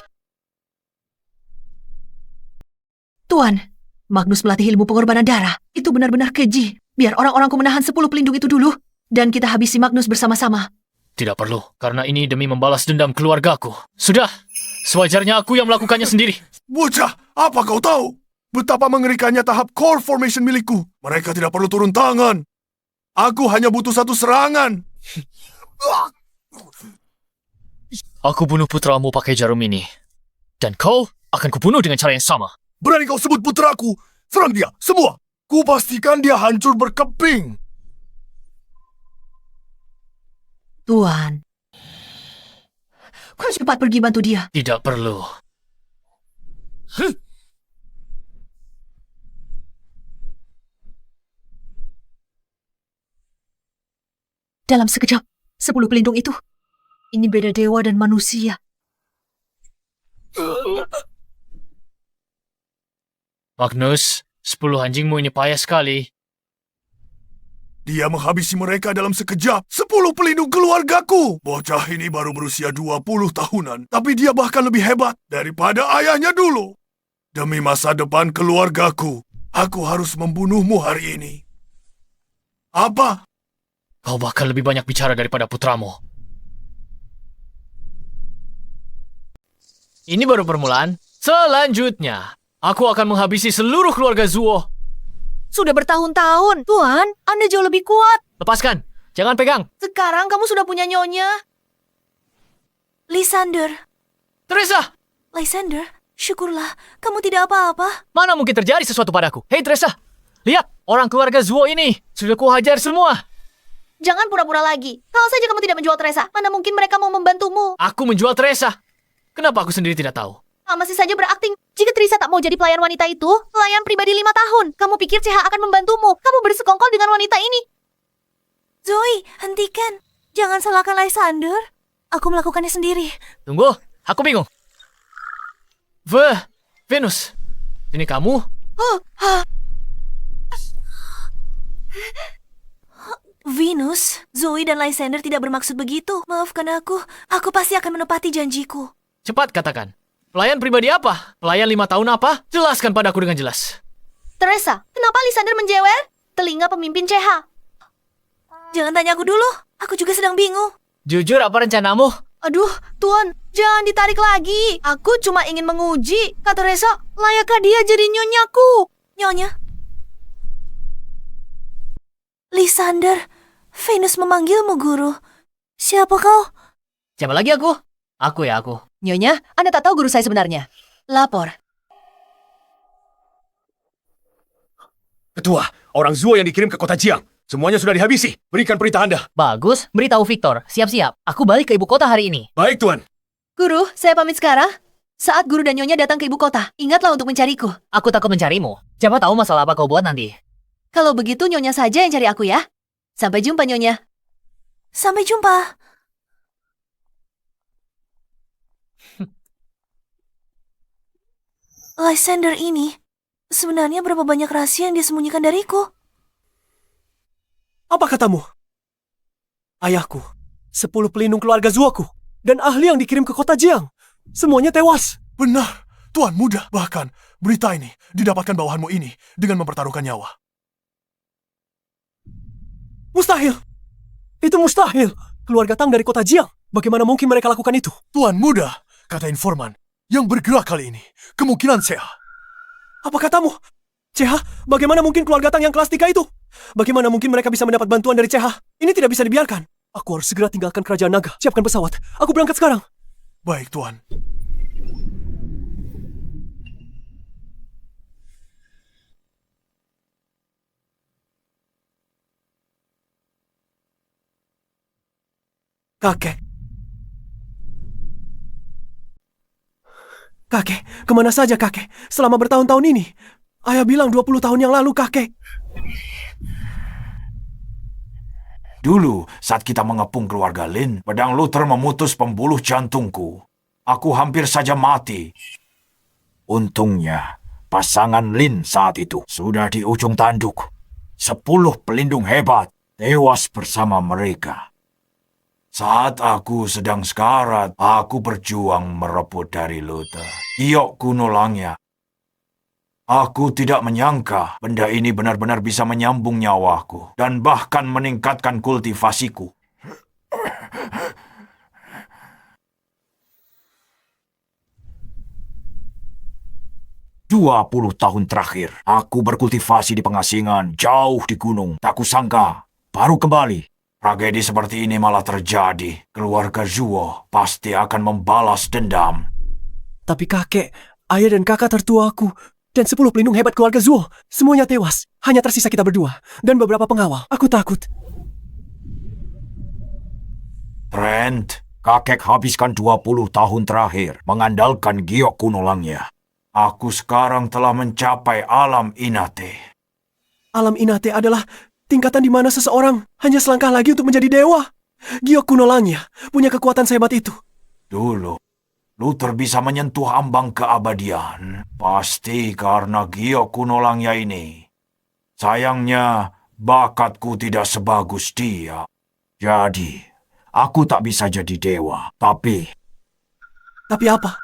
Tuan, Magnus melatih ilmu pengorbanan darah. Itu benar-benar keji. Biar orang-orangku menahan 10 pelindung itu dulu. Dan kita habisi Magnus bersama-sama. Tidak perlu, karena ini demi membalas dendam keluargaku. Sudah, sewajarnya aku yang melakukannya sendiri. Bocah, apa kau tahu? Betapa mengerikannya tahap core formation milikku. Mereka tidak perlu turun tangan. Aku hanya butuh satu serangan. Aku bunuh putramu pakai jarum ini. Dan kau akan kubunuh dengan cara yang sama. Berani kau sebut putraku? Serang dia, semua. Kupastikan dia hancur berkeping. Tuan, kau cepat pergi bantu dia. Tidak perlu. Dalam sekejap, 10 pelindung itu. Ini beda dewa dan manusia. Magnus, 10 anjingmu ini payah sekali. Dia menghabisi mereka dalam sekejap. 10 pelindung keluargaku. Bocah ini baru berusia 20 tahunan. Tapi dia bahkan lebih hebat daripada ayahnya dulu. Demi masa depan keluargaku, aku harus membunuhmu hari ini. Apa? Kau bahkan lebih banyak bicara daripada putramu. Ini baru permulaan. Selanjutnya, aku akan menghabisi seluruh keluarga Zuo. Sudah bertahun-tahun. Tuan, Anda jauh lebih kuat. Lepaskan, jangan pegang. Sekarang kamu sudah punya nyonya. Lysander, Teresa, Lysander, syukurlah kamu tidak apa-apa. mana mungkin terjadi sesuatu padaku? Hei Teresa, lihat, orang keluarga Zuo ini sudah kuhajar semua. Jangan pura-pura lagi. Kalau saja kamu tidak menjual Teresa, mana mungkin mereka mau membantumu. Aku menjual Teresa. Kenapa aku sendiri tidak tahu? Masih saja berakting. Jika Teresa tak mau jadi pelayan wanita itu, pelayan pribadi 5 tahun. Kamu pikir CH akan membantumu? Kamu bersekongkol dengan wanita ini. Zoe, hentikan. Jangan salahkan Lysander. Aku melakukannya sendiri. Tunggu, aku bingung. Venus, ini kamu? Venus, Zoe dan Lysander tidak bermaksud begitu. Maafkan aku. Aku pasti akan menepati janjiku. Cepat katakan. Pelayan pribadi apa? Pelayan 5 tahun apa? Jelaskan padaku dengan jelas. Teresa, kenapa Lysander menjewer? Telinga pemimpin CH. Jangan tanya aku dulu. Aku juga sedang bingung. Jujur, apa rencanamu? Aduh, Tuan, jangan ditarik lagi. Aku cuma ingin menguji. Kata Teresa, layakkah dia jadi nyonyaku? Nyonya. Lysander, Venus memanggilmu, Guru. Siapa kau? Siapa lagi aku? Aku. Nyonya, Anda tak tahu guru saya sebenarnya. Lapor. Ketua, orang Zuo yang dikirim ke kota Jiang. Semuanya sudah dihabisi. Berikan perintah Anda. Bagus, beritahu Victor. Siap-siap. Aku balik ke ibu kota hari ini. Baik, Tuan. Guru, saya pamit sekarang. Saat guru dan nyonya datang ke ibu kota, ingatlah untuk mencariku. Aku takut mencarimu. Siapa tahu masalah apa kau buat nanti. Kalau begitu, nyonya saja yang cari aku ya. Sampai jumpa, nyonya. Sampai jumpa. Lysander ini, sebenarnya berapa banyak rahasia yang disembunyikan dariku? Apa katamu? Ayahku, 10 pelindung keluarga Zuoku, dan ahli yang dikirim ke kota Jiang. Semuanya tewas. Benar, Tuan Muda. Bahkan, berita ini didapatkan bawahanmu ini dengan mempertaruhkan nyawa. Mustahil. Itu mustahil. Keluarga Tang dari kota Jiang. Bagaimana mungkin mereka lakukan itu? Tuan Muda, kata informan, yang bergerak kali ini, kemungkinan CH. Apa katamu? CH, bagaimana mungkin keluarga Tang yang kelas 3 itu? Bagaimana mungkin mereka bisa mendapat bantuan dari CH? Ini tidak bisa dibiarkan. Aku harus segera tinggalkan kerajaan naga. Siapkan pesawat. Aku berangkat sekarang. Baik, Tuan. Kakek. Kakek, kemana saja kakek? Selama bertahun-tahun ini. Ayah bilang 20 tahun yang lalu kakek. Dulu, saat kita mengepung keluarga Lin, pedang Luther memutus pembuluh jantungku. Aku hampir saja mati. Untungnya, pasangan Lin saat itu sudah di ujung tanduk. 10 pelindung hebat tewas bersama mereka. Saat aku sedang sekarat, aku berjuang merebut dari Luther. Giok kuno Langya. Aku tidak menyangka benda ini benar-benar bisa menyambung nyawaku dan bahkan meningkatkan kultivasiku. 20 tahun terakhir, aku berkultivasi di pengasingan, jauh di gunung. Tak kusangka, baru kembali. Tragedi seperti ini malah terjadi. Keluarga Zuo pasti akan membalas dendam. Tapi kakek, ayah dan kakak tertuaku, dan 10 pelindung hebat keluarga Zuo, semuanya tewas. Hanya tersisa kita berdua, dan beberapa pengawal. Aku takut. Trent, kakek habiskan 20 tahun terakhir mengandalkan giok kuno Langya. Aku sekarang telah mencapai alam Inate. Alam Inate adalah tingkatan di mana seseorang hanya selangkah lagi untuk menjadi dewa. Giok kuno Langya punya kekuatan sehebat itu. Dulu, Luther bisa menyentuh ambang keabadian. Pasti karena giok kuno Langya ini. Sayangnya, bakatku tidak sebagus dia. Jadi, aku tak bisa jadi dewa. Tapi apa?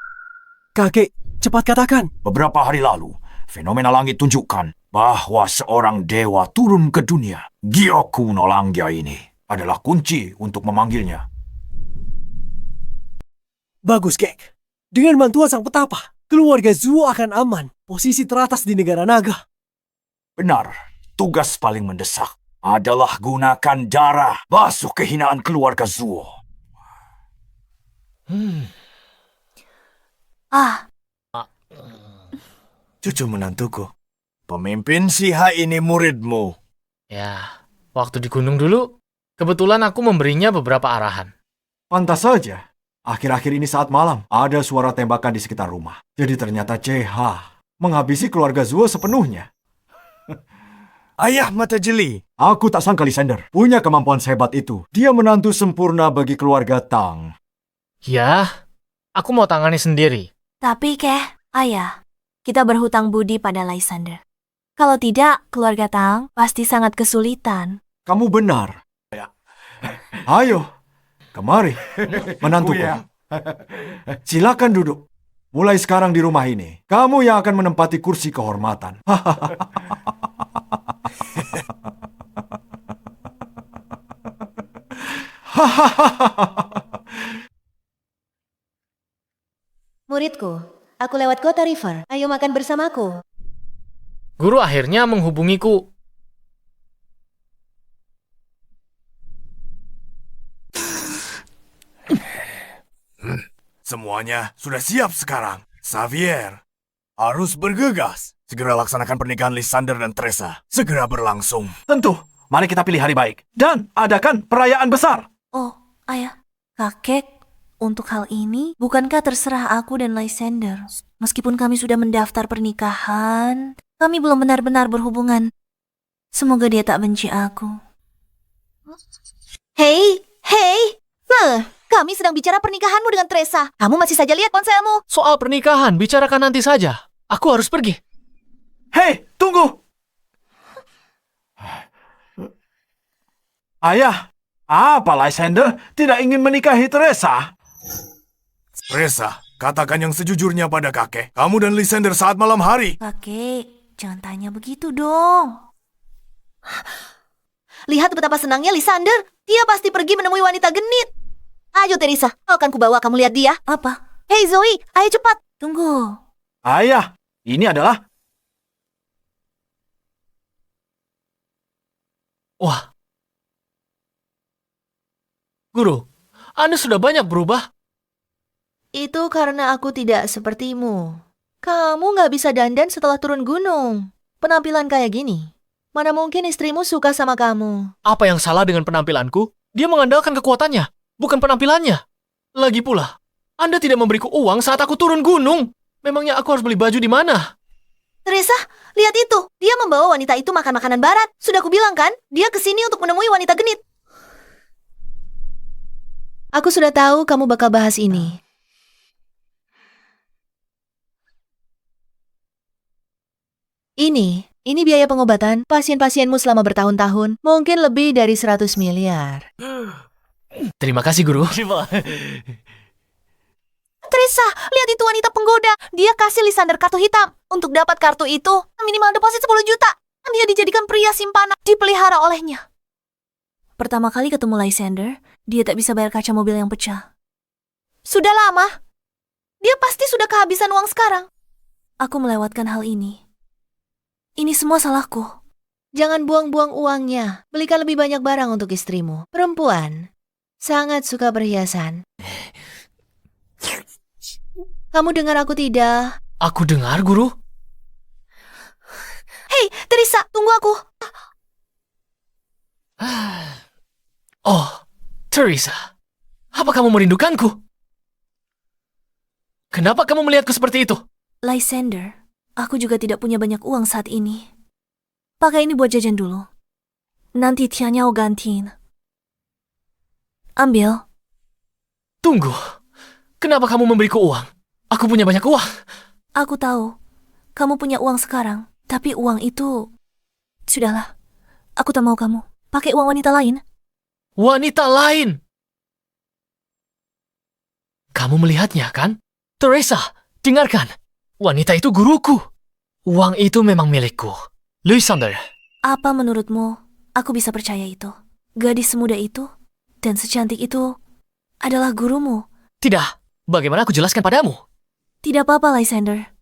Kakek, cepat katakan. beberapa hari lalu, fenomena langit tunjukkan bahwa seorang dewa turun ke dunia. Giok kuno Langya ini. adalah kunci untuk memanggilnya. Bagus, Gek. Dengan bantuan sang petapa, keluarga Zuo akan aman. Posisi teratas di negara naga. Benar, tugas paling mendesak adalah gunakan darah basuh kehinaan keluarga Zuo. Ah, Cucu menantuku. Pemimpin Siha ini muridmu. Ya, waktu di gunung dulu, kebetulan aku memberinya beberapa arahan. Pantas saja. Akhir-akhir ini saat malam, ada suara tembakan di sekitar rumah. Jadi ternyata CH menghabisi keluarga Zuo sepenuhnya. Ayah mata jeli. Aku tak sangka Lysander punya kemampuan sehebat itu. Dia menantu sempurna bagi keluarga Tang. Ya, aku mau tangani sendiri. tapi Keh, ayah, kita berhutang budi pada Lysander. Kalau tidak, keluarga Tang pasti sangat kesulitan. Kamu benar. Ayo, kemari, menantuku. Silakan duduk. Mulai sekarang di rumah ini, kamu yang akan menempati kursi kehormatan. Muridku, aku lewat kota River. Ayo makan bersamaku. Guru akhirnya menghubungiku. Semuanya sudah siap sekarang. Xavier harus bergegas. Segera laksanakan pernikahan Lysander dan Teresa. Segera berlangsung. Tentu, mari kita pilih hari baik dan adakan perayaan besar. Oh, ayah, kakek, untuk hal ini, bukankah terserah aku dan Lysander? Meskipun kami sudah mendaftar pernikahan, kami belum benar-benar berhubungan. Semoga dia tak benci aku. Hei, kami sedang bicara pernikahanmu dengan Teresa. Kamu masih saja lihat ponselmu. Soal pernikahan, bicarakan nanti saja. Aku harus pergi. Hei, tunggu! Ayah, apa Lysander tidak ingin menikahi Teresa? Teresa, katakan yang sejujurnya pada kakek. Kamu dan Lysander saat malam hari. Kakek, jangan tanya begitu dong. Lihat betapa senangnya Lysander. Dia pasti pergi menemui wanita genit. Ayo Teresa, akan kubawa kamu lihat dia. Apa? Hei Zoe, ayo cepat. Tunggu. Ayah, ini adalah... Wah. Guru, Anda sudah banyak berubah. Itu karena aku tidak sepertimu. Kamu nggak bisa dandan setelah turun gunung. Penampilan kayak gini. Mana mungkin istrimu suka sama kamu. Apa yang salah dengan penampilanku? Dia mengandalkan kekuatannya, bukan penampilannya. Lagi pula, Anda tidak memberiku uang saat aku turun gunung. Memangnya aku harus beli baju di mana? Teresa, lihat itu. Dia membawa wanita itu makan makanan barat. Sudah kubilang kan, dia kesini untuk menemui wanita genit. Aku sudah tahu kamu bakal bahas ini. Ini biaya pengobatan pasien-pasienmu selama bertahun-tahun. Mungkin lebih dari 100 miliar. Terima kasih, Guru. Teresa, lihat itu wanita penggoda. Dia kasih Lysander kartu hitam. Untuk dapat kartu itu, minimal deposit 10 juta. Dia dijadikan pria simpanan, dipelihara olehnya. Pertama kali ketemu Lysander, dia tak bisa bayar kaca mobil yang pecah. Sudah lama. Dia pasti sudah kehabisan uang sekarang. Aku melewatkan hal ini. Ini semua salahku. Jangan buang-buang uangnya. Belikan lebih banyak barang untuk istrimu. Perempuan sangat suka perhiasan. Kamu dengar aku tidak? Aku dengar, Guru. Hei, Teresa, tunggu aku. Oh, Teresa. Apa kamu merindukanku? Kenapa kamu melihatku seperti itu? Lysander, aku juga tidak punya banyak uang saat ini. Pakai ini buat jajan dulu. Nanti Tianya gantiin. Ambil. Tunggu. Kenapa kamu memberiku uang? Aku punya banyak uang. Aku tahu. Kamu punya uang sekarang. Tapi uang itu... Sudahlah. Aku tak mau kamu. Pakai uang wanita lain. Wanita lain? Kamu melihatnya, kan? Teresa, dengarkan. Wanita itu guruku. Uang itu memang milikku. Lysander. Apa menurutmu aku bisa percaya itu? gadis semuda itu dan secantik itu adalah gurumu. Tidak, bagaimana aku jelaskan padamu? Tidak apa-apa, Lysander.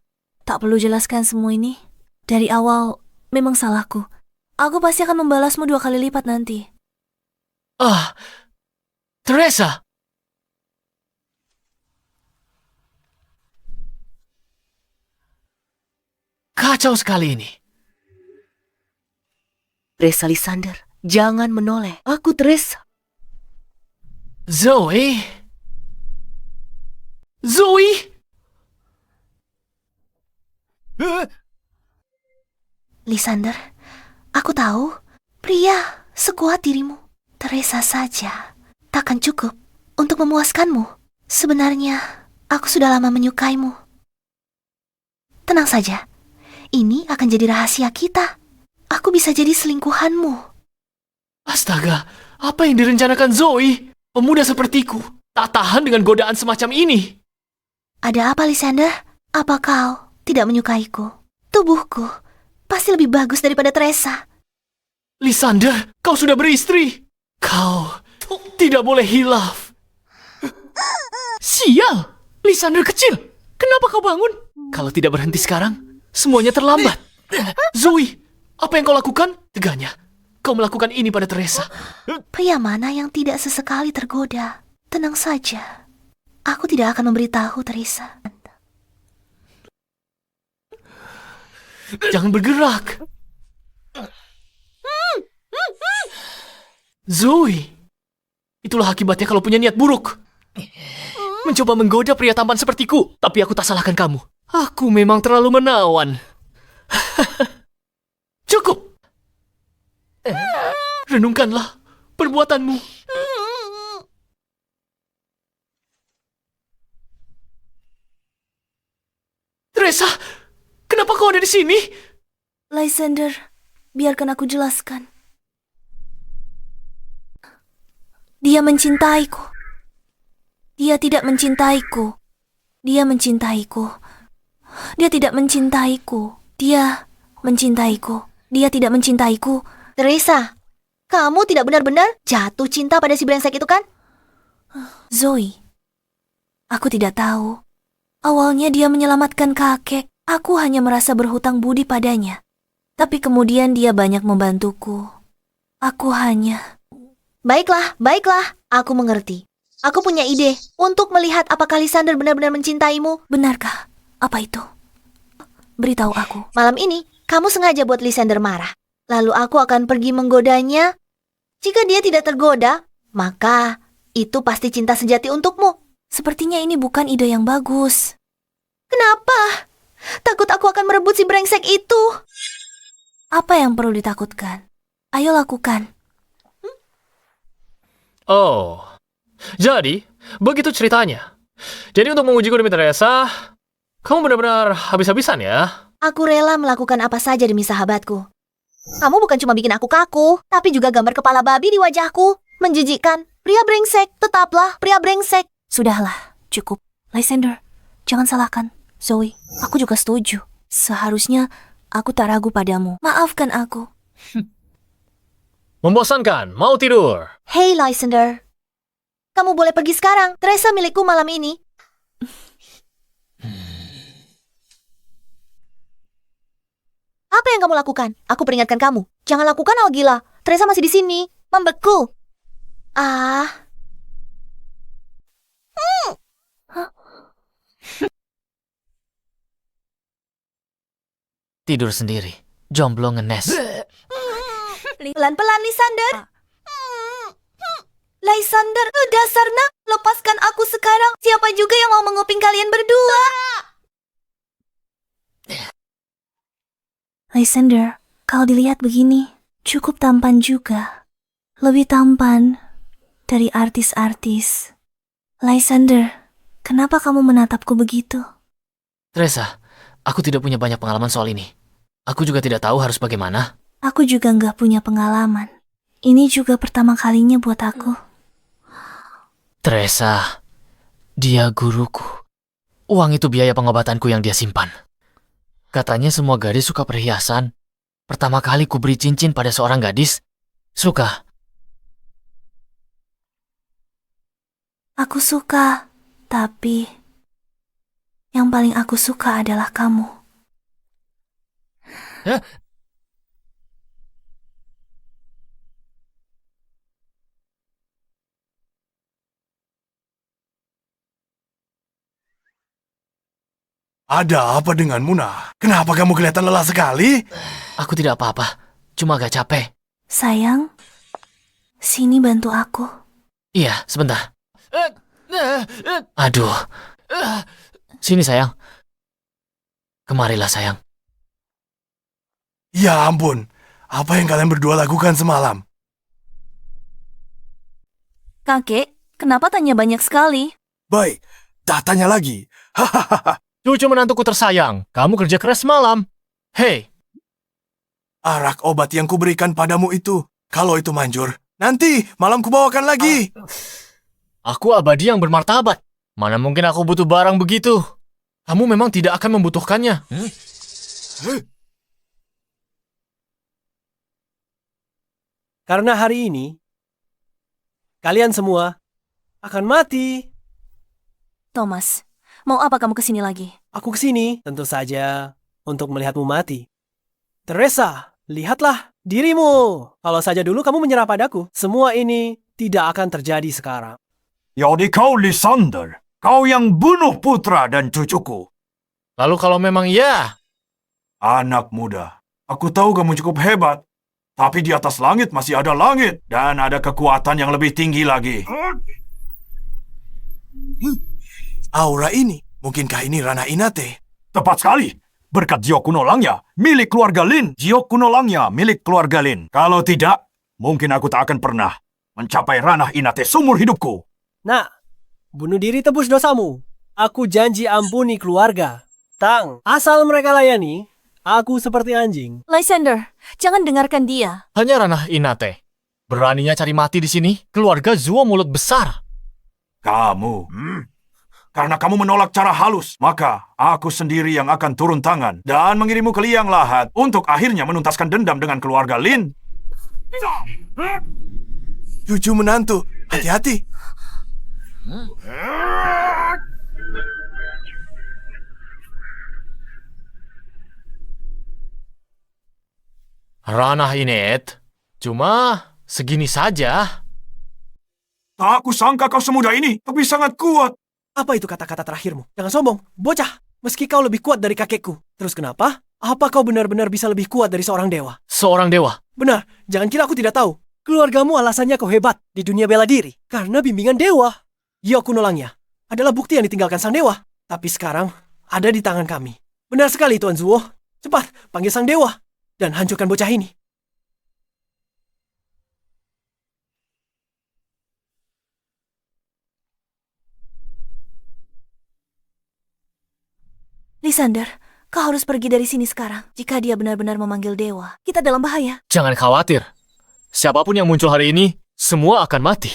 Tak perlu jelaskan semua ini. Dari awal, memang salahku. Aku pasti akan membalasmu 2 kali lipat nanti. Teresa! Kacau sekali ini. Teresa Lysander, jangan menoleh. Aku Teresa. Zoe? Zoe? Lysander, aku tahu pria sekuat dirimu, Teresa saja, takkan cukup untuk memuaskanmu. Sebenarnya, aku sudah lama menyukaimu. Tenang saja, ini akan jadi rahasia kita. Aku bisa jadi selingkuhanmu. Astaga, apa yang direncanakan Zoe? Pemuda sepertiku tak tahan dengan godaan semacam ini. Ada apa, Lysander? Apa kau tidak menyukaiku? Tubuhku pasti lebih bagus daripada Teresa. Lysander, kau sudah beristri. Kau tidak boleh hilaf. Sial, Lysander kecil. Kenapa kau bangun? Kalau tidak berhenti sekarang, semuanya terlambat. Zoe, apa yang kau lakukan? Teganya, kau melakukan ini pada Teresa. Pria mana yang tidak sesekali tergoda? Tenang saja. Aku tidak akan memberitahu Teresa. Jangan bergerak. Zoe, itulah akibatnya kalau punya niat buruk. Mencoba menggoda pria tampan sepertiku, tapi aku tak salahkan kamu. Aku memang terlalu menawan. Cukup. Renungkanlah perbuatanmu. Teresa, kenapa kau ada di sini? Lysander, biarkan aku jelaskan. Dia mencintaiku. Dia tidak mencintaiku. Dia mencintaiku. Dia tidak mencintaiku. Dia mencintaiku. Dia tidak mencintaiku. Teresa, kamu tidak benar-benar jatuh cinta pada si brengsek itu kan? Zoe, aku tidak tahu. Awalnya dia menyelamatkan kakek. Aku hanya merasa berhutang budi padanya. Tapi kemudian dia banyak membantuku. Aku hanya... Baiklah, aku mengerti. Aku punya ide untuk melihat apakah Lysander benar-benar mencintaimu. Benarkah? Apa itu? Beritahu aku. Malam ini, kamu sengaja buat Lysander marah. Lalu aku akan pergi menggodanya. Jika dia tidak tergoda, maka itu pasti cinta sejati untukmu. Sepertinya ini bukan ide yang bagus. Kenapa? Takut aku akan merebut si brengsek itu. Apa yang perlu ditakutkan? Ayo lakukan. Oh, jadi begitu ceritanya. Jadi untuk mengujiku demi Teresa, kamu benar-benar habis-habisan ya? Aku rela melakukan apa saja demi sahabatku. Kamu bukan cuma bikin aku kaku, tapi juga gambar kepala babi di wajahku. Menjijikkan. Pria brengsek, tetaplah pria brengsek. Sudahlah, cukup. Lysander, jangan salahkan Zoe. Aku juga setuju. Seharusnya aku tak ragu padamu. Maafkan aku. Membosankan, mau tidur. Hey Lysander, kamu boleh pergi sekarang. Teresa milikku malam ini. Apa yang kamu lakukan? Aku peringatkan kamu. Jangan lakukan hal gila. Teresa masih di sini, membeku. Tidur sendiri, jomblo ngenes. Pelan-pelan, Lysander. Lysander, dasarnya lepaskan aku sekarang. Siapa juga yang mau menguping kalian berdua? Lysander, kalau dilihat begini, cukup tampan juga. Lebih tampan dari artis-artis. Lysander, kenapa kamu menatapku begitu? Teresa, aku tidak punya banyak pengalaman soal ini. Aku juga tidak tahu harus bagaimana. Aku juga nggak punya pengalaman. Ini juga pertama kalinya buat aku. Teresa, dia guruku. Uang itu biaya pengobatanku yang dia simpan. Katanya semua gadis suka perhiasan. Pertama kali ku beri cincin pada seorang gadis, suka. Aku suka, tapi yang paling aku suka adalah kamu. Ada apa dengan Muna? Kenapa kamu kelihatan lelah sekali? Aku tidak apa-apa, cuma agak capek. Sayang, sini bantu aku. Iya, sebentar. Aduh. Sini sayang. Kemarilah sayang. Ya ampun, apa yang kalian berdua lakukan semalam? Kakek, kenapa tanya banyak sekali? Baik, tak tanya lagi. Hahaha. Cucu menantuku tersayang, kamu kerja keras malam. Hei, Arak obat yang kuberikan padamu itu, kalau itu manjur, nanti malam kubawakan lagi. aku abadi yang bermartabat. Mana mungkin aku butuh barang begitu? Kamu memang tidak akan membutuhkannya. Karena hari ini, kalian semua akan mati. Thomas, mau apa kamu kesini lagi? Aku kesini, tentu saja, untuk melihatmu mati. Teresa, lihatlah dirimu. Kalau saja dulu kamu menyerah padaku, semua ini tidak akan terjadi sekarang. Jadi kau Lysander, kau yang bunuh putra dan cucuku. Lalu kalau memang iya, Anak muda, aku tahu kamu cukup hebat. Tapi di atas langit masih ada langit. Dan ada kekuatan yang lebih tinggi lagi. Aura ini, mungkinkah ini Ranah Inate? Tepat sekali. Berkat Jiok Kuno Langya, milik keluarga Lin. Jiok Kuno Langya, milik keluarga Lin. Kalau tidak, mungkin aku tak akan pernah mencapai ranah Inate seumur hidupku. Nah, bunuh diri tebus dosamu. Aku janji ampuni keluarga. Tang, asal mereka layani, aku seperti anjing. Lysander, jangan dengarkan dia. hanya ranah Inate. Beraninya cari mati di sini, keluarga Zuo mulut besar. Kamu, karena kamu menolak cara halus, maka aku sendiri yang akan turun tangan dan mengirimmu ke liang lahat untuk akhirnya menuntaskan dendam dengan keluarga Lin. Cucu menantu, hati-hati. Ranah Inet, cuma segini saja. Tak aku sangka kau semudah ini, tapi sangat kuat. Apa itu kata-kata terakhirmu? Jangan sombong, bocah. Meski kau lebih kuat dari kakekku. Terus kenapa? Apa kau benar-benar bisa lebih kuat dari seorang dewa? Seorang dewa. Benar, jangan kira aku tidak tahu. Keluargamu alasannya kau hebat di dunia bela diri. Karena bimbingan dewa. Jiok Kuno Langya adalah bukti yang ditinggalkan sang dewa. Tapi sekarang ada di tangan kami. Benar sekali Tuan Zuo. Cepat, panggil sang dewa. Dan hancurkan bocah ini. Lysander, kau harus pergi dari sini sekarang. Jika dia benar-benar memanggil dewa, kita dalam bahaya. Jangan khawatir. Siapapun yang muncul hari ini, semua akan mati.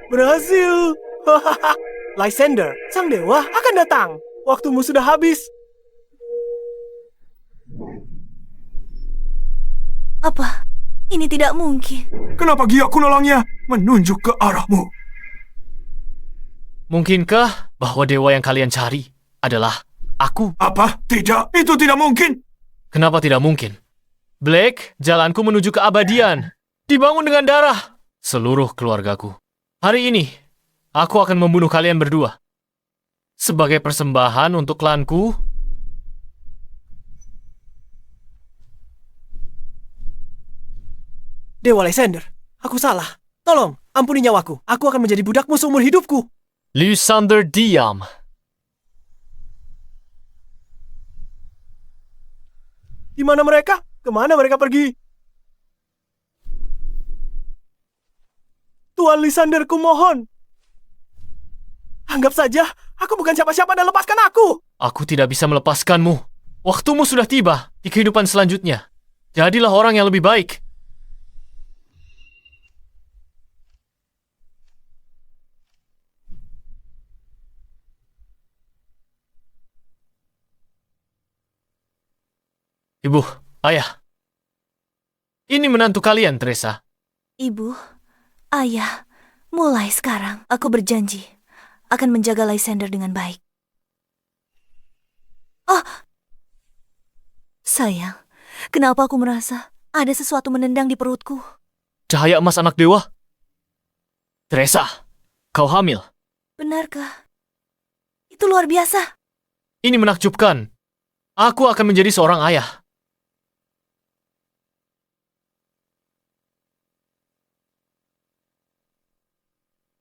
Berhasil. Lysander, sang dewa akan datang. Waktumu sudah habis. Apa? Ini tidak mungkin. Kenapa Giok Kuno Langya menunjuk ke arahmu? Mungkinkah bahwa dewa yang kalian cari adalah aku? Apa? Tidak, itu tidak mungkin. Kenapa tidak mungkin? Blake, jalanku menuju keabadian. Dibangun dengan darah. Seluruh keluargaku. Hari ini, aku akan membunuh kalian berdua. Sebagai persembahan untuk klanku. Dewa Lysander, aku salah. Tolong, ampuni nyawaku. Aku akan menjadi budakmu seumur hidupku. Lysander, diam. Di mana mereka? Kemana mereka pergi? Tuan Lysander, kumohon. Anggap saja, aku bukan siapa-siapa dan lepaskan aku. Aku tidak bisa melepaskanmu. Waktumu sudah tiba di kehidupan selanjutnya. Jadilah orang yang lebih baik. Ibu, ayah. Ini menantu kalian, Teresa. Ibu, ayah, mulai sekarang aku berjanji akan menjaga Lysander dengan baik. Oh, sayang, kenapa aku merasa ada sesuatu menendang di perutku? Cahaya emas anak dewa. Teresa, kau hamil. Benarkah? Itu luar biasa. Ini menakjubkan. Aku akan menjadi seorang ayah.